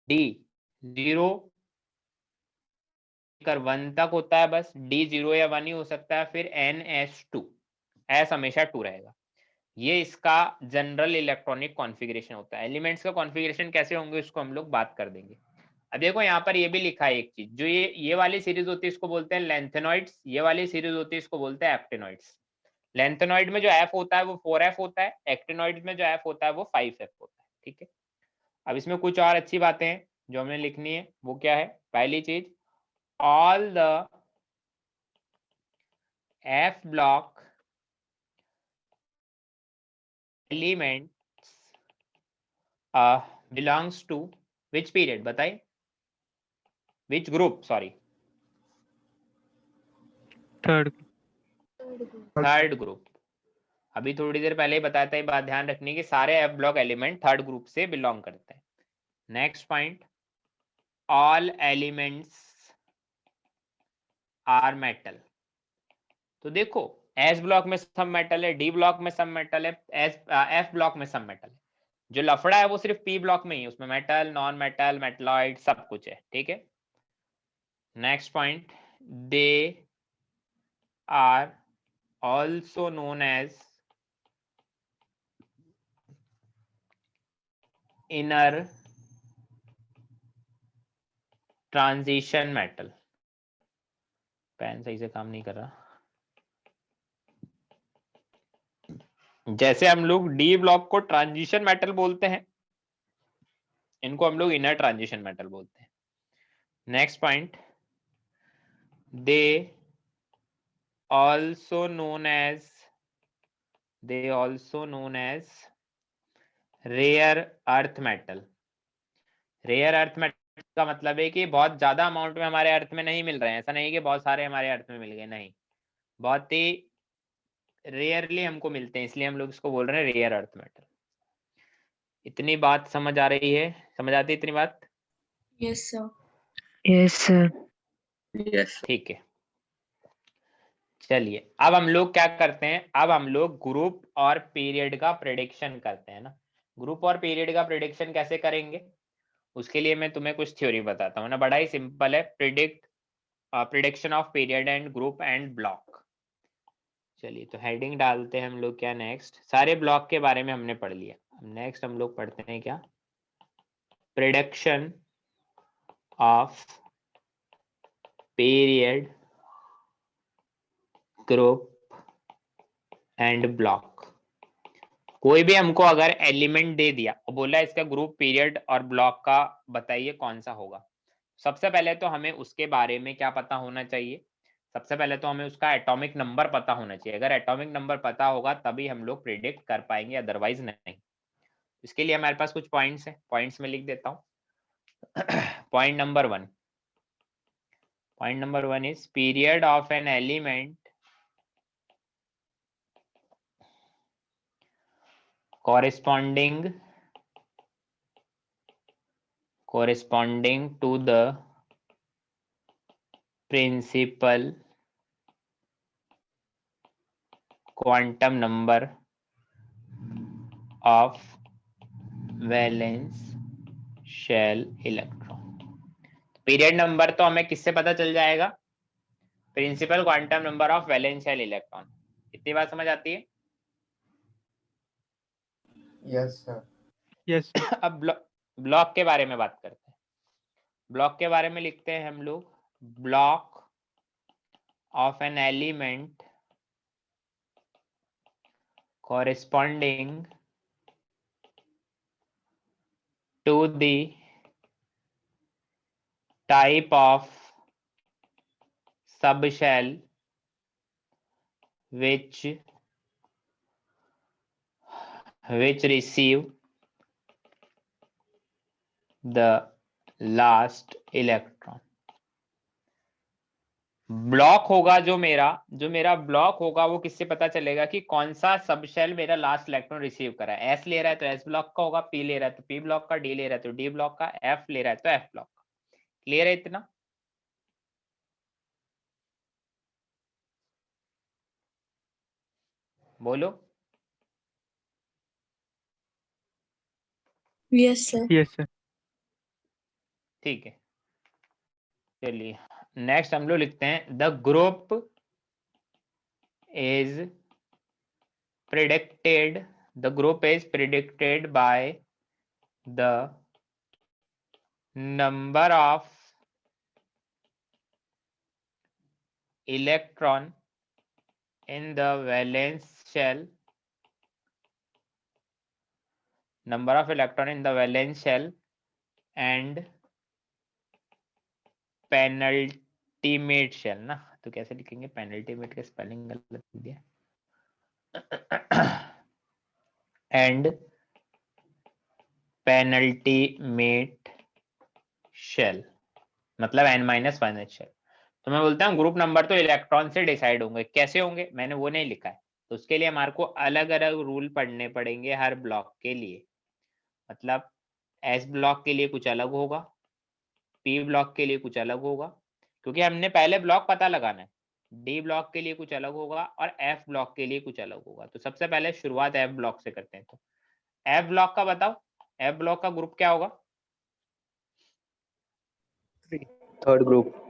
d 0 लेकर 1 तक होता है, बस d 0 या 1 ही हो सकता है, फिर ns2, s हमेशा 2 रहेगा। ये इसका जनरल इलेक्ट्रॉनिक कॉन्फ़िगरेशन होता है। एलिमेंट्स का कॉन्फ़िगरेशन कैसे होंगे उसको हम लोग बात कर देंगे। अब देखो यहाँ पर ये भी लिखा है एक चीज, जो ये वाली सीरीज होती है इसको बोलते हैं लेंथेनॉइड्स, ये वाली सीरीज होती है इसको बोलते हैं एक्टिनॉइड्स। लेंथेनॉइड में जो एफ होता है वो 4f होता है, एक्टिनॉइड में जो एफ होता है वो 5f होता है। ठीक है, अब इसमें कुछ और अच्छी बातें हैं जो हमें लिखनी है, वो क्या है, पहली चीज, all the F block elements belongs to which period, बताइए, which group, sorry third group. अभी थोड़ी देर पहले ही बताया था, ये बात ध्यान रखनी कि सारे F block element third group से बिलोंग करते हैं। Next point, all elements are metal. तो देखो एस ब्लॉक में सब मेटल है, डी ब्लॉक में सब मेटल है, एफ ब्लॉक में सब मेटल है। जो लफड़ा है वो सिर्फ पी ब्लॉक में ही है, उसमें मेटल, नॉन मेटल, मेटलॉइड सब कुछ है। ठीक है, next point, they are also known as inner transition metal. Pen सही से काम नहीं कर रहा। जैसे हम लोग डी ब्लॉक को ट्रांजिशन मेटल बोलते हैं, इनको हम लोग इनर ट्रांजिशन मेटल बोलते हैं। Next point, they also known as rare earth metal। Rare earth में का मतलब है कि बहुत ज्यादा अमाउंट में हमारे अर्थ में नहीं मिल रहे हैं, ऐसा नहीं कि बहुत सारे हमारे अर्थ में मिल गए, नहीं, बहुत ही रेयरली हमको मिलते हैं, इसलिए हम लोग इसको बोल रहे हैं रेयर अर्थ मेटल। इतनी बात समझ आ रही है, समझ आती है इतनी बात? Yes sir. Yes sir. Yes. ठीक है, चलिए अब हम लोग क्या करते हैं, अब हम लोग ग्रुप और पीरियड का प्रेडिक्शन करते हैं ना। ग्रुप और पीरियड का प्रेडिक्शन कैसे करेंगे, उसके लिए मैं तुम्हें कुछ थ्योरी बताता हूँ ना, बड़ा ही सिंपल है। Prediction of period and group and block. चलिए तो हेडिंग डालते हैं हम लोग, क्या नेक्स्ट, सारे ब्लॉक के बारे में हमने पढ़ लिया, नेक्स्ट हम लोग पढ़ते हैं क्या, prediction of period group and block. कोई भी हमको अगर एलिमेंट दे दिया और बोला इसका ग्रुप पीरियड और ब्लॉक का बताइए कौन सा होगा, सबसे पहले तो हमें उसके बारे में क्या पता होना चाहिए, सबसे पहले तो हमें उसका एटॉमिक नंबर पता होना चाहिए। अगर एटॉमिक नंबर पता होगा तभी हम लोग प्रिडिक्ट कर पाएंगे, अदरवाइज नहीं। इसके लिए हमारे पास कुछ पॉइंट्स हैं, पॉइंट्स में लिख देता हूँ। Point number one is period of an element corresponding to the principal quantum number of valence shell electron। Period number तो हमें किससे पता चल जाएगा, principal quantum number of valence shell electron. इतनी बात समझ आती है? Yes, sir. यस अब ब्लॉक के बारे में बात करते हैं। ब्लॉक के बारे में लिखते हैं हम लोग, block of an element corresponding to the type of subshell which receive the last electron। Block होगा जो मेरा ब्लॉक होगा, वो किससे पता चलेगा कि कौन सा सबशेल मेरा लास्ट इलेक्ट्रॉन रिसीव करा है। एस ले रहा है तो एस ब्लॉक का होगा, पी ले रहा है तो पी ब्लॉक का, डी ले रहा है तो डी ब्लॉक का, एफ ले रहा है तो एफ ब्लॉक का। क्लियर है इतना? बोलो। Yes sir. Yes sir. ठीक है, चलिए नेक्स्ट हम लोग लिखते हैं, the group is predicted by the number of electron in the valence shell, number of electron in the valence shell and penultimate shell ना, तो कैसे लिखेंगे, penultimate का स्पेलिंग गलत लिख दिया, and penultimate shell मतलब n-1 shell। तो मैं बोलता हूँ ग्रुप नंबर तो इलेक्ट्रॉन से डिसाइड होंगे, कैसे होंगे मैंने वो नहीं लिखा है, तो उसके लिए हमारे को अलग अलग रूल पढ़ने पड़ेंगे हर ब्लॉक के लिए। मतलब एस ब्लॉक के लिए कुछ अलग होगा, पी ब्लॉक के लिए कुछ अलग होगा, क्योंकि हमने पहले ब्लॉक पता लगाना है। डी ब्लॉक के लिए कुछ अलग होगा और एफ ब्लॉक के लिए कुछ अलग होगा। तो सबसे पहले शुरुआत एफ ब्लॉक से करते हैं। तो एफ ब्लॉक का बताओ, एफ ब्लॉक का ग्रुप क्या होगा? Third group.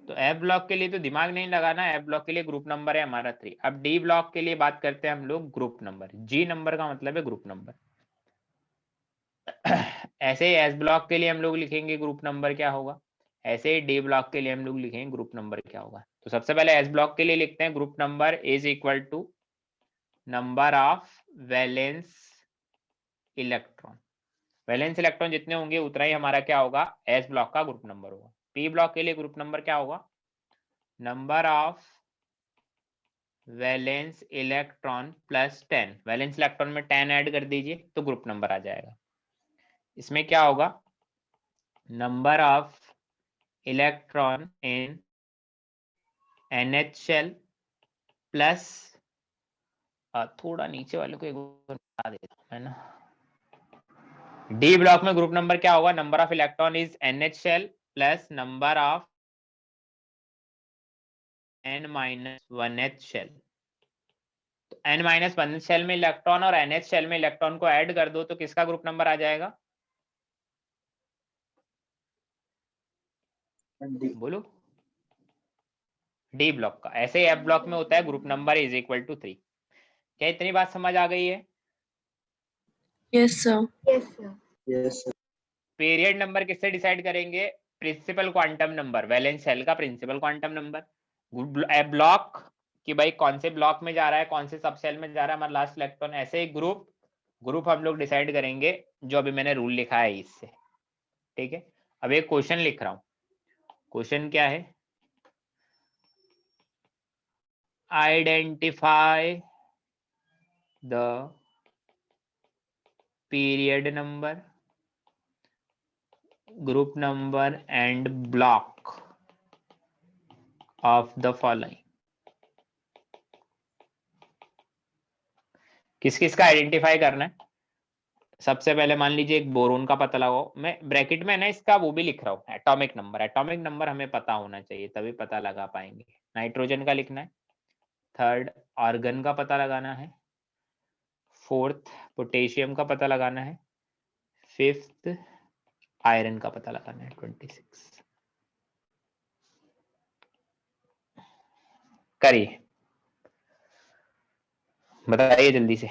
तो एफ ब्लॉक के लिए तो दिमाग नहीं लगाना, एफ ब्लॉक के लिए ग्रुप नंबर है हमारा 3। अब डी ब्लॉक के लिए बात करते हैं हम लोग ग्रुप नंबर, जी नंबर का मतलब है ग्रुप नंबर। ऐसे ही एस ब्लॉक के लिए हम लोग लिखेंगे ग्रुप नंबर क्या होगा, ऐसे ही डी ब्लॉक के लिए हम लोग लिखेंगे ग्रुप नंबर क्या होगा। तो सबसे पहले एस ब्लॉक के लिए लिखते हैं group number is equal to number of valence electron. Valence electron जितने होंगे उतना ही हमारा क्या होगा, एस ब्लॉक का ग्रुप नंबर होगा। पी ब्लॉक के लिए ग्रुप नंबर क्या होगा, number of valence electron plus 10। Valence electron में 10 ऐड कर दीजिए तो ग्रुप नंबर आ जाएगा। इसमें क्या होगा, number of electron in NH shell plus थोड़ा नीचे वाले को एक बार बता देता हूं है ना। डी ब्लॉक में ग्रुप नंबर क्या होगा, number of electron is NH shell plus number of N-1H shell. तो N-1 शेल में इलेक्ट्रॉन और NH शेल में इलेक्ट्रॉन को ऐड कर दो तो किसका ग्रुप नंबर आ जाएगा, बोलो। डी ब्लॉक का। ऐसे ही एफ ब्लॉक में होता है group number is equal to 3। क्या इतनी बात समझ आ गई है? Yes sir. Yes, sir. Period number किससे डिसाइड करेंगे, principal quantum number, valence shell का principal quantum number. F block कि भाई कौन से ब्लॉक में जा रहा है, कौन से सब सेल में जा रहा है हमारा लास्ट इलेक्ट्रॉन। ऐसे ही ग्रुप हम लोग डिसाइड करेंगे जो अभी मैंने रूल लिखा है इससे। ठीक है, अब एक क्वेश्चन लिख रहा हूं। क्वेश्चन क्या है, identify the period number, group number and block of the following. किस किस का आइडेंटिफाई करना है। सबसे पहले मान लीजिए एक बोरोन का पता लगाओ, मैं ब्रैकेट में ना इसका वो भी लिख रहा हूँ, एटॉमिक नंबर। एटॉमिक नंबर हमें पता होना चाहिए तभी पता लगा पाएंगे। नाइट्रोजन का लिखना है, थर्ड आर्गन का पता लगाना है, फोर्थ पोटेशियम का पता लगाना है, फिफ्थ आयरन का पता लगाना है 26। करिए, बताइए जल्दी से।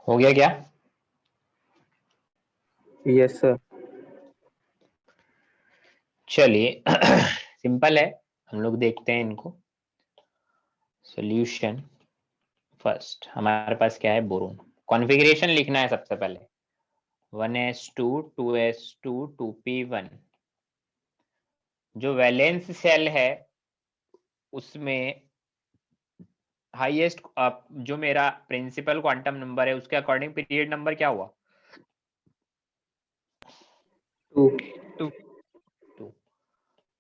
हो गया क्या? Yes, sir. चलिए सिंपल है, हम लोग देखते हैं इनको। सॉल्यूशन फर्स्ट हमारे पास क्या है, बोरोन। कॉन्फ़िगरेशन लिखना है सबसे पहले। 1s2 2s2 2p1। जो वैलेंस शेल है उसमें हाईएस्ट जो मेरा प्रिंसिपल क्वांटम नंबर है उसके अकॉर्डिंग पीरियड नंबर क्या हुआ? 2।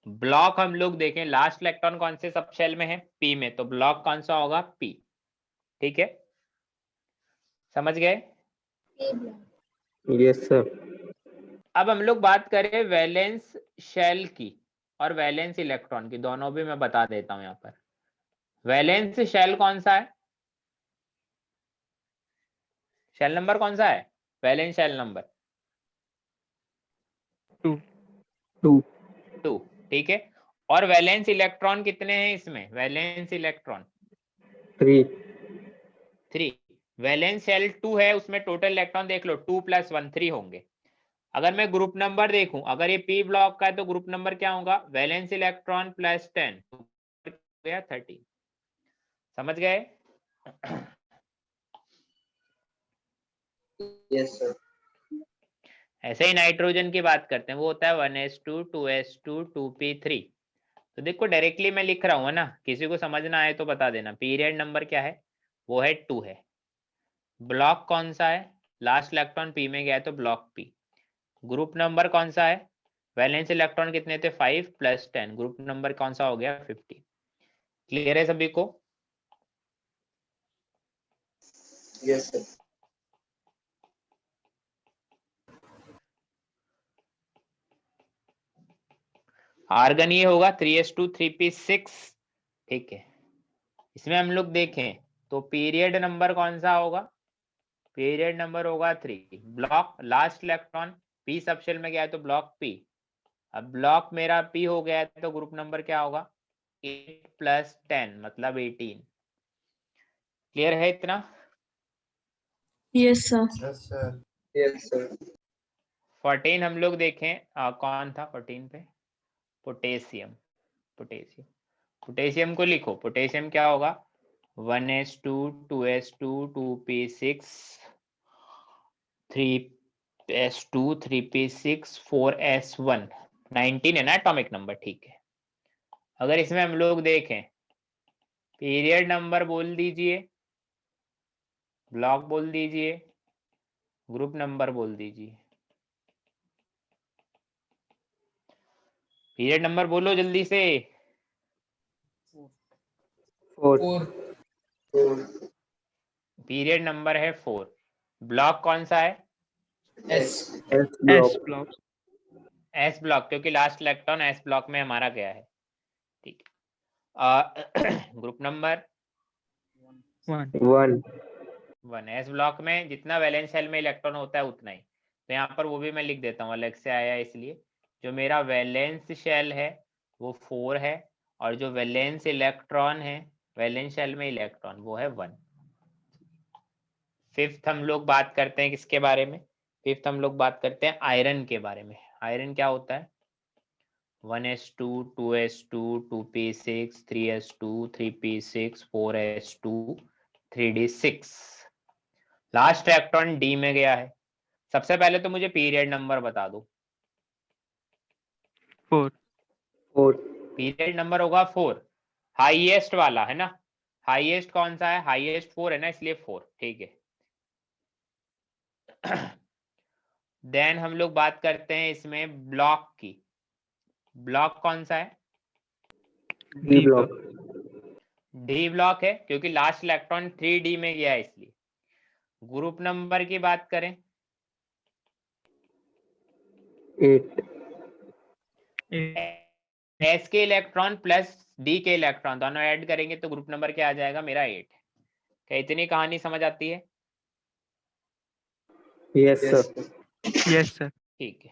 ब्लॉक हम लोग देखें, लास्ट इलेक्ट्रॉन कौन से सब शेल में है? पी में, तो ब्लॉक कौन सा होगा? पी। ठीक है, समझ गए? Yes sir. अब हम लोग बात करें वैलेंस शेल की और वैलेंस इलेक्ट्रॉन की, दोनों भी मैं बता देता हूं यहाँ पर। वैलेंस शेल कौन सा है? शेल नंबर कौन सा है? Valence shell number 2। ठीक है, और वैलेंस इलेक्ट्रॉन कितने हैं इसमें? Valence electron 3। वैलेंस शेल 2 है, उसमें टोटल इलेक्ट्रॉन देख लो 2 + 1 3 होंगे। अगर मैं ग्रुप नंबर देखूं, अगर ये पी ब्लॉक का है तो ग्रुप नंबर क्या होगा? वैलेंस इलेक्ट्रॉन + 10 गया 30। समझ गए? Yes sir. ऐसे ही नाइट्रोजन की बात करते हैं, वो होता है 1s2 2s2 2p3। तो देखो डायरेक्टली मैं लिख रहा हूँ ना, किसी को समझना आए तो बता देना। पीरियड नंबर क्या है? वो है 2 है। ब्लॉक कौन सा है? लास्ट इलेक्ट्रॉन पी में गया है तो ब्लॉक पी। ग्रुप नंबर कौन सा है? वैलेंस इलेक्ट्रॉन कितने थे? 5 + 10। ग्रुप नंबर कौन सा हो गया? 50। क्लियर है सभी को? Yes sir. आर्गन ये होगा 3s2 3p6। ठीक है, इसमें हम लोग देखें तो पीरियड नंबर कौन सा होगा? पीरियड नंबर होगा 3। Block last electron P subshell में गया है तो ब्लॉक पी। अब ब्लॉक मेरा पी हो गया है तो ग्रुप नंबर क्या होगा? 8 + 10 मतलब 18। क्लियर है इतना? Yes sir. Yes, sir. Yes sir. 14 हम लोग देखें कौन था 14 पे? पोटेशियम। पोटेशियम, पोटेशियम को लिखो। पोटेशियम क्या होगा? 1s2 2s2 2p6 3s2 3p6 4s1 19 है ना एटॉमिक नंबर। ठीक है, अगर इसमें हम लोग देखें पीरियड नंबर बोल दीजिए, ब्लॉक बोल दीजिए, ग्रुप नंबर बोल दीजिए। पीरियड नंबर बोलो जल्दी से। 4। पीरियड नंबर है 4। ब्लॉक कौन सा है? S S block. Block. S block, क्योंकि लास्ट इलेक्ट्रॉन एस ब्लॉक में हमारा गया है। ठीक है, ग्रुप नंबर 1। 1। एस ब्लॉक में जितना वैलेंस शेल में इलेक्ट्रॉन होता है उतना ही, तो यहाँ पर वो भी मैं लिख देता हूँ, अलग से आया इसलिए। जो मेरा वैलेंस शेल है वो 4 है, और जो वैलेंस इलेक्ट्रॉन है वैलेंस शेल में इलेक्ट्रॉन वो है 1। फिफ्थ हम लोग बात करते हैं किसके बारे में? फिफ्थ हम लोग बात करते हैं आयरन के बारे में। आयरन क्या होता है? 1s2 2s2 2p6 3s2 3p6 4s2 3d6। Last electron D में गया है। सबसे पहले तो मुझे पीरियड नंबर बता दो। 4। पीरियड नंबर होगा 4, हाईएस्ट वाला है ना। हाईएस्ट कौन सा है? हाईएस्ट 4 है ना, इसलिए 4। ठीक है, देन हम लोग बात करते हैं इसमें ब्लॉक की। ब्लॉक कौन सा है? D block. डी ब्लॉक है, क्योंकि लास्ट इलेक्ट्रॉन 3d में गया है इसलिए। ग्रुप नंबर की बात करें 8। एस के इलेक्ट्रॉन प्लस डी के इलेक्ट्रॉन दोनों ऐड करेंगे तो ग्रुप नंबर क्या आ जाएगा मेरा? 8। क्या इतनी कहानी समझ आती है? Yes sir. Yes sir. ठीक है,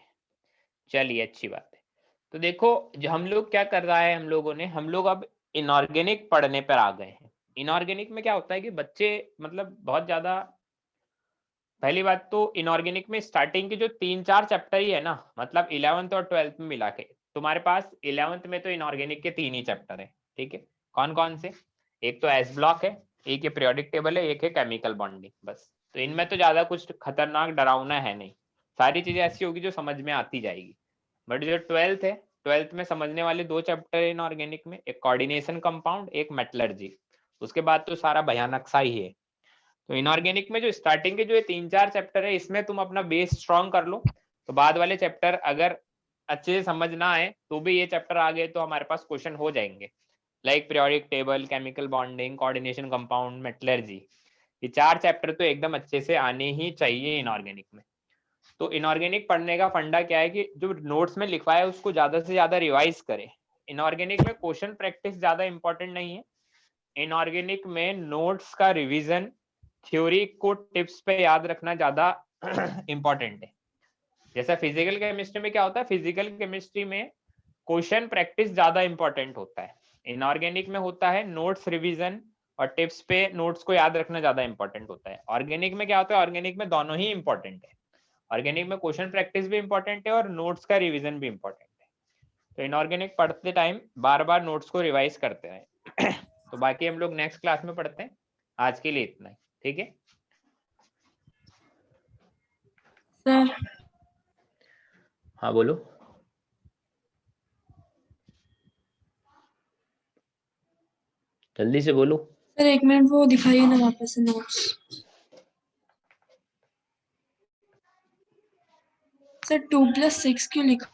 चलिए अच्छी बात है। तो देखो जो हम लोग क्या कर रहा है, हम लोग अब इनऑर्गेनिक पढ़ने पर आ गए हैं। इनऑर्गेनिक में क्या होता है कि बच्चे मतलब बहुत ज्यादा, पहली बात तो इनऑर्गेनिक में स्टार्टिंग के जो 3-4 चैप्टर ही है ना, मतलब 11th और 12th में मिला के तुम्हारे पास 11th में तो इनऑर्गेनिक के 3 ही चैप्टर है। ठीक है, कौन कौन से? एक तो एस ब्लॉक है, एक है पीरियोडिक टेबल है, एक है केमिकल बॉन्डिंग, बस। तो इनमें तो ज्यादा कुछ खतरनाक डरावना है नहीं। सारी चीजें ऐसी होगी जो समझ में आती जाएगी। बट जो 12th है, 12th में समझने वाले 2 चैप्टर इनऑर्गेनिक में, एक कोऑर्डिनेशन कंपाउंड, एक मेटलर्जी। उसके बाद तो सारा भयानक सा ही है। तो इनऑर्गेनिक में जो स्टार्टिंग के जो 3-4 चैप्टर है, इसमें तुम अपना बेस स्ट्रॉन्ग कर लो, तो बाद वाले चैप्टर अगर अच्छे से समझ ना आए तो भी ये चैप्टर आ गए तो हमारे पास क्वेश्चन हो जाएंगे, like periodic table, chemical bonding, coordination compound, metallurgy. ये 4 चैप्टर तो एकदम अच्छे से आने ही चाहिए इनऑर्गेनिक में। तो इनऑर्गेनिक पढ़ने का फंडा क्या है कि जो नोट्स में लिखवा है उसको ज्यादा से ज्यादा रिवाइज करें। इनऑर्गेनिक में क्वेश्चन प्रैक्टिस ज्यादा इंपॉर्टेंट नहीं है, इनऑर्गेनिक में नोट्स का रिवीजन, थ्योरी को टिप्स पे याद रखना ज्यादा इंपॉर्टेंट है। जैसा फिजिकल केमिस्ट्री में क्या होता है, फिजिकल केमिस्ट्री में क्वेश्चन प्रैक्टिस ज्यादा इंपॉर्टेंट होता है, इनऑर्गेनिक में होता है नोट्स रिवीजन और टिप्स पे नोट्स को याद रखना ज्यादा इंपॉर्टेंट होता है। ऑर्गेनिक में क्या होता है, ऑर्गेनिक में दोनों ही इंपॉर्टेंट है, ऑर्गेनिक में क्वेश्चन प्रैक्टिस भी इंपॉर्टेंट है और नोट्स का रिवीजन भी इंपॉर्टेंट है। तो इनऑर्गेनिक पढ़ते टाइम बार बार नोट्स को रिवाइज करते रहे। तो बाकी हम लोग नेक्स्ट क्लास में पढ़ते हैं, आज के लिए इतना ही, ठीक है। सर हाँ बोलो। जल्दी से बोलो। सर 1 मिनट वो दिखाइए ना वापस से नोट्स। सर 2+6 क्यों लिखा?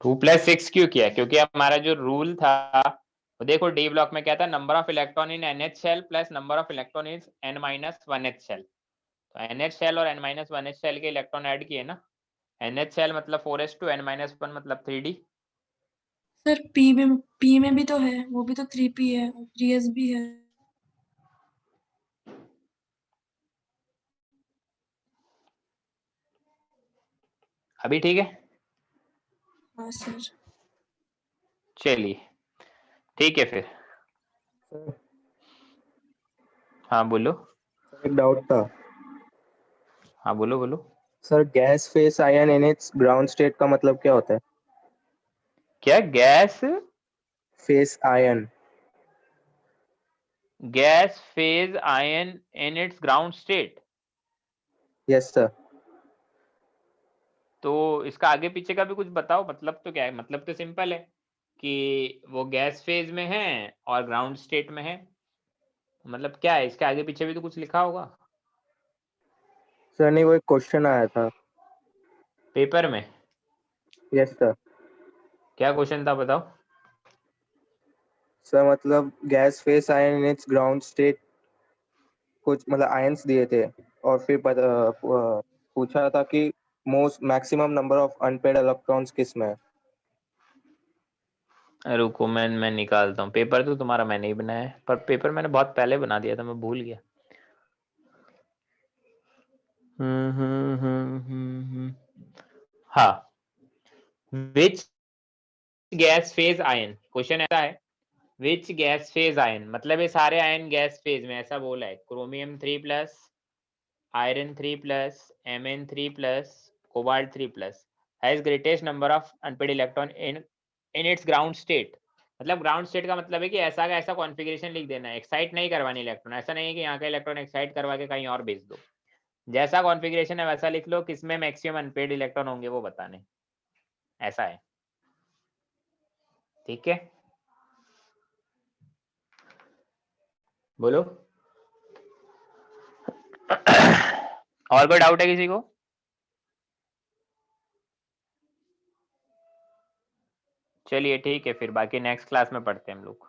2+6 क्यों किया, क्योंकि हमारा जो रूल था वो देखो डी ब्लॉक में क्या था, number of electron in NH shell plus number of electron in N-1H shell. तो NH शेल और N-1H शेल के इलेक्ट्रॉन ऐड किए ना, NH शेल मतलब 4s2, N-1 मतलब 3d। सर पी में भी तो है, वो भी तो 3p है, 3s भी है। अभी ठीक है, हाँ सर। चलिए ठीक है फिर। सर हाँ बोलो। एक डाउट था। हाँ बोलो बोलो। Sir gas face ion in its ground state का मतलब क्या होता है? क्या gas face phase ion in its ground state? Yes sir. तो इसका आगे पीछे का भी कुछ बताओ, मतलब तो क्या है, मतलब तो सिंपल है कि वो गैस फेज में है और ग्राउंड स्टेट में है, मतलब क्या है, इसके आगे पीछे भी तो कुछ लिखा होगा सर नहीं, वो एक क्वेश्चन आया था। पेपर में। Yes sir. क्या क्वेश्चन था बताओ। सर मतलब gas face ion in its ground state, कुछ मतलब आयंस दिए थे और फिर पूछा था कि most maximum number of unpaired electrons किस में है? रुको मैं निकालता हूँ, पेपर तो तुम्हारा मैंने ही बनाया है, पर पेपर मैंने बहुत पहले बना दिया था, मैं भूल गया। हाँ, which gas phase ion, question ऐसा है विच गैस फेज आयन, मतलब ये सारे आयन गैस फेज में, ऐसा बोला है, chromium 3+, iron 3+, Mn3+, cobalt 3+, has greatest number of unpaired electron in its ground state. मतलब ग्राउंड स्टेट का मतलब है कि ऐसा का ऐसा कॉन्फ़िगरेशन लिख देना है, एक्साइट नहीं करवानी इलेक्ट्रॉन, ऐसा नहीं है कि यहाँ का इलेक्ट्रॉन एक्साइट करवा के कहीं और भेज दो, जैसा कॉन्फ़िगरेशन है वैसा लिख लो, किसमें मैक्सिमम अनपेड इलेक्ट्रॉन होंगे वो बताने, ऐसा है, ठीक है। बोलो। और कोई डाउट है किसी को? चलिए ठीक है फिर, बाकी नेक्स्ट क्लास में पढ़ते हैं हम लोग।